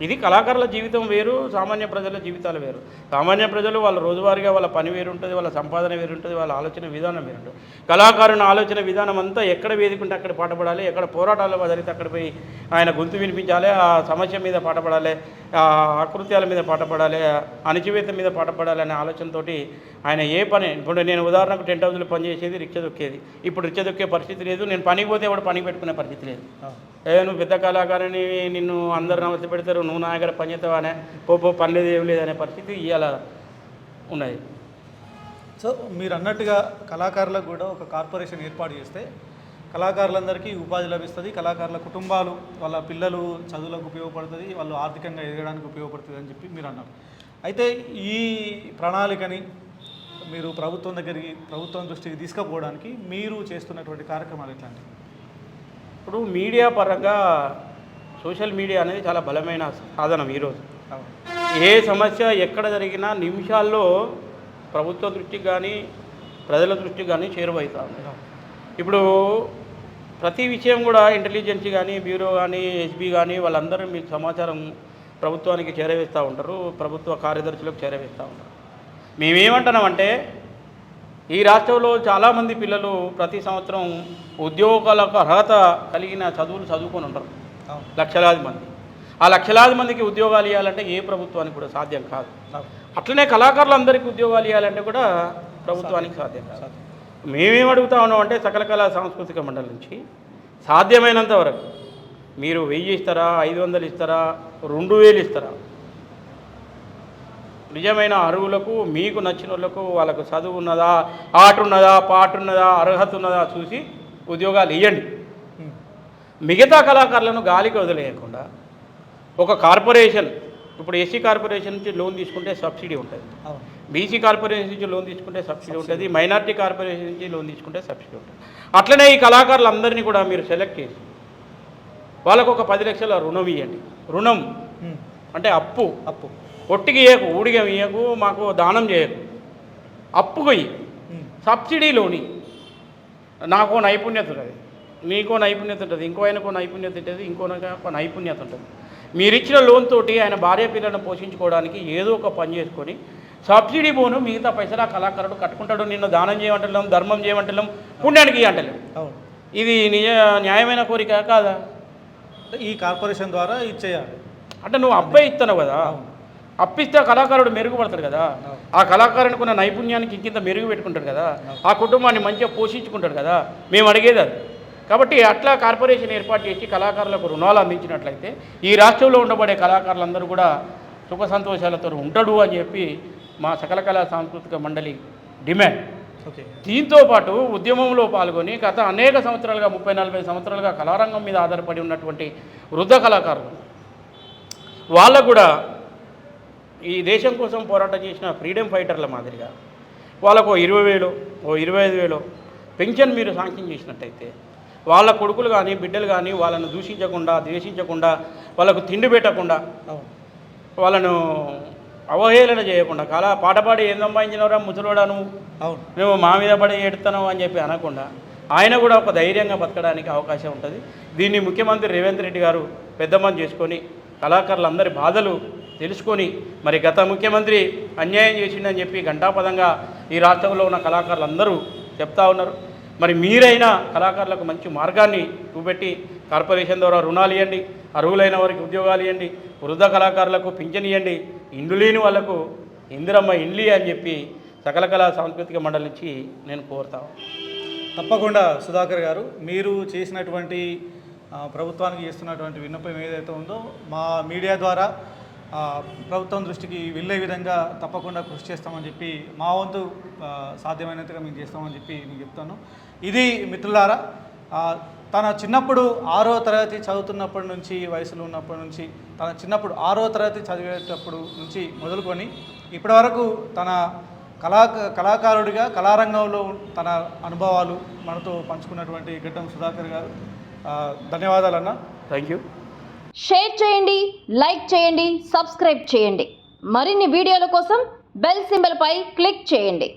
ఇది కళాకారుల జీవితం వేరు, సామాన్య ప్రజల జీవితాలు వేరు. సామాన్య ప్రజలు వాళ్ళ రోజువారీగా వాళ్ళ పని వేరు ఉంటుంది, వాళ్ళ సంపాదన వేరు ఉంటుంది, వాళ్ళ ఆలోచన విధానం వేరు ఉంటుంది. కళాకారుని ఆలోచన విధానం అంతా ఎక్కడ వేదికుంటే అక్కడ పాటపడాలి, ఎక్కడ పోరాటాలు జరిగితే అక్కడ పోయి ఆయన గొంతు వినిపించాలి, ఆ సమస్య మీద పాటపడాలి, ఆ ఆకృత్యాల మీద పాటపడాలి, అణచివేత మీద పాటపడాలి అనే ఆలోచనతోటి ఆయన ఏ పని. ఇప్పుడు నేను ఉదాహరణకు 10 హౌస్లో పనిచేసేది, రిక్షా దొక్కేది. ఇప్పుడు రిక్షా దొక్కే పరిస్థితి లేదు, నేను పనికి పోతే ఎవడు పనికి పెట్టుకునే పరిస్థితి లేదు. నువ్వు పెద్ద కళాకారుని, నిన్ను అందరు నమస్తే పెడతారు, నువ్వు నా దగ్గర పని చేస్తావానే, పని లేదు ఏం లేదనే పరిస్థితి ఇవాళ ఉన్నది. సో మీరు అన్నట్టుగా కళాకారులకు కూడా ఒక కార్పొరేషన్ ఏర్పాటు చేస్తే కళాకారులందరికీ ఉపాధి లభిస్తుంది, కళాకారుల కుటుంబాలు వాళ్ళ పిల్లలు చదువులకు ఉపయోగపడుతుంది, వాళ్ళు ఆర్థికంగా ఎదగడానికి ఉపయోగపడుతుంది అని చెప్పి మీరు అన్నారు. అయితే ఈ ప్రణాళికని మీరు ప్రభుత్వం దృష్టికి తీసుకుపోవడానికి మీరు చేస్తున్నటువంటి కార్యక్రమాలు ఎట్లాంటివి? ఇప్పుడు మీడియా పరంగా సోషల్ మీడియా అనేది చాలా బలమైన సాధనం. ఈరోజు ఏ సమస్య ఎక్కడ జరిగినా నిమిషాల్లో ప్రభుత్వ దృష్టికి కానీ ప్రజల దృష్టికి కానీ చేరువవుతుంది. ఇప్పుడు ప్రతి విషయం కూడా ఇంటెలిజెన్స్ కానీ, బ్యూరో కానీ, ఎస్బీ కానీ వాళ్ళందరూ మీకు సమాచారం ప్రభుత్వానికి చేరవేస్తూ ఉంటారు, ప్రభుత్వ కార్యదర్శులకు చేరవేస్తూ ఉంటారు. మేమేమంటున్నామంటే ఈ రాష్ట్రంలో చాలామంది పిల్లలు ప్రతి సంవత్సరం ఉద్యోగాలకు అర్హత కలిగిన చదువులు చదువుకొని ఉంటారు, లక్షలాది మంది. ఆ లక్షలాది మందికి ఉద్యోగాలు ఇవ్వాలంటే ఏ ప్రభుత్వానికి కూడా సాధ్యం కాదు. అట్లనే కళాకారులందరికీ ఉద్యోగాలు ఇవ్వాలంటే కూడా ప్రభుత్వానికి సాధ్యం కాదు. మేమేం అడుగుతా ఉన్నామంటే సకల కళా సాంస్కృతిక మండలి నుంచి సాధ్యమైనంత వరకు మీరు 1000 ఇస్తారా, 500 ఇస్తారా, 2000 ఇస్తారా, నిజమైన అర్హులకు, మీకు నచ్చిన వాళ్ళకు, వాళ్ళకు చదువు ఉన్నదా, ఆట ఉన్నదా, పాట ఉన్నదా, అర్హత ఉన్నదా చూసి ఉద్యోగాలు ఇవ్వండి. మిగతా కళాకారులను గాలికి వదిలేయకుండా ఒక కార్పొరేషన్, ఇప్పుడు ఎస్సీ కార్పొరేషన్ నుంచి లోన్ తీసుకుంటే సబ్సిడీ ఉంటుంది. బీసీ కార్పొరేషన్ నుంచి లోన్ తీసుకుంటే సబ్సిడీ ఉంటుంది, మైనారిటీ కార్పొరేషన్ నుంచి లోన్ తీసుకుంటే సబ్సిడీ ఉంటుంది. అట్లనే ఈ కళాకారులందరినీ కూడా మీరు సెలెక్ట్ చేసి వాళ్ళకు ఒక 10 లక్షల రుణం ఇవ్వండి. రుణం అంటే అప్పు ఒట్టికి ఇయ్యకు, ఊడిగా ఇయ్యకు, మాకు దానం చేయకు, అప్పుకు ఇయ్యి, సబ్సిడీలోని. నాకో నైపుణ్యత ఉంటుంది, మీకో నైపుణ్యత ఉంటుంది, ఇంకో ఆయనకో నైపుణ్యత ఉంటుంది, ఇంకో నైపుణ్యత ఉంటుంది. మీరు ఇచ్చిన లోన్ తోటి ఆయన భార్య పిల్లలను పోషించుకోవడానికి ఏదో ఒక పని చేసుకొని సబ్సిడీ పోను మిగతా పైసలు ఆ కళాకారుడు కట్టుకుంటాడు. నిన్ను దానం చేయమంటలేం, ధర్మం చేయమంటలేం, పుణ్యానికి అంటలేం. ఇది న్యాయమైన కోరిక కాదా? ఈ కార్పొరేషన్ ద్వారా ఇచ్చేయాలి అంటే నువ్వు అప్పే ఇస్తున్నావు కదా, అప్పిస్తే కళాకారుడు మెరుగుపడతాడు కదా, ఆ కళాకారునికి ఉన్న నైపుణ్యానికి ఇంకింత మెరుగు పెట్టుకుంటాడు కదా, ఆ కుటుంబాన్ని మంచిగా పోషించుకుంటాడు కదా, మేము అడిగేది అది. కాబట్టి అట్లా కార్పొరేషన్ ఏర్పాటు చేసి కళాకారులకు రుణాలు అందించినట్లయితే ఈ రాష్ట్రంలో ఉండబడే కళాకారులందరూ కూడా సుఖ సంతోషాలతో ఉంటాడు అని చెప్పి మా సకల కళా సాంస్కృతిక మండలి డిమాండ్. దీంతో పాటు ఉద్యమంలో పాల్గొని గత అనేక సంవత్సరాలుగా 30-40 సంవత్సరాలుగా కళారంగం మీద ఆధారపడి ఉన్నటువంటి వృద్ధ కళాకారులు వాళ్ళకు కూడా ఈ దేశం కోసం పోరాటం చేసిన ఫ్రీడమ్ ఫైటర్ల మాదిరిగా వాళ్ళకు 20,000 25,000 పెన్షన్ మీరు శాంక్షన్ చేసినట్టయితే వాళ్ళ కొడుకులు కానీ బిడ్డలు కానీ వాళ్ళను దూషించకుండా ద్వేషించకుండా వాళ్ళకు తిండి పెట్టకుండా వాళ్ళను అవహేళన చేయకుండా పాట పాడి ఏం సంపాదించినవరా ముసలోడా నువ్వు మా మీద పడి ఏడుతాను అని చెప్పి అనకుండా ఆయన కూడా ఒక ధైర్యంగా బతకడానికి అవకాశం ఉంటుంది. దీన్ని ముఖ్యమంత్రి రేవంత్ రెడ్డి గారు పెద్దమని చేసుకొని కళాకారులందరి బాధలు తెలుసుకొని మరి గత ముఖ్యమంత్రి అన్యాయం చేసిండని చెప్పి ఘంటాపదంగా ఈ రాష్ట్రంలో ఉన్న కళాకారులందరూ చెప్తా ఉన్నారు. మరి మీరైనా కళాకారులకు మంచి మార్గాన్ని చూపెట్టి కార్పొరేషన్ ద్వారా రుణాలు ఇవ్వండి, అర్హులైన వారికి ఉద్యోగాలు ఇవ్వండి, వృద్ధ కళాకారులకు పింఛన్ ఇవ్వండి, ఇండ్లు లేని వాళ్లకు ఇందిరమ్మ ఇండ్లి అని చెప్పి సకల కళా సాంస్కృతిక మండలి నుంచి నేను కోరుతాను. తప్పకుండా సుధాకర్ గారు, మీరు చేసినటువంటి ప్రభుత్వానికి చేస్తున్నటువంటి విన్నపం ఏదైతే ఉందో మా మీడియా ద్వారా ప్రభుత్వం దృష్టికి వెళ్ళే విధంగా తప్పకుండా కృషి చేస్తామని చెప్పి మా వంతు సాధ్యమైనంతగా మేము చేస్తామని చెప్పి నేను చెప్తాను. ఇది మిత్రులారా, తన చిన్నప్పుడు 6వ తరగతి చదువుతున్నప్పటి నుంచి వయసులో ఉన్నప్పటి నుంచి తన చిన్నప్పుడు 6వ తరగతి చదివేటప్పుడు నుంచి మొదలుకొని ఇప్పటి వరకు తన కళాకారుడిగా కళారంగంలో తన అనుభవాలు మనతో పంచుకున్నటువంటి గడ్డం సుధాకర్ గారు, ధన్యవాదాలన్న. Thank you. షేర్ చేయండి, లైక్ చేయండి, సబ్స్క్రైబ్ చేయండి. మరిన్ని వీడియోల కోసం బెల్ సింబల్పై క్లిక్ చేయండి.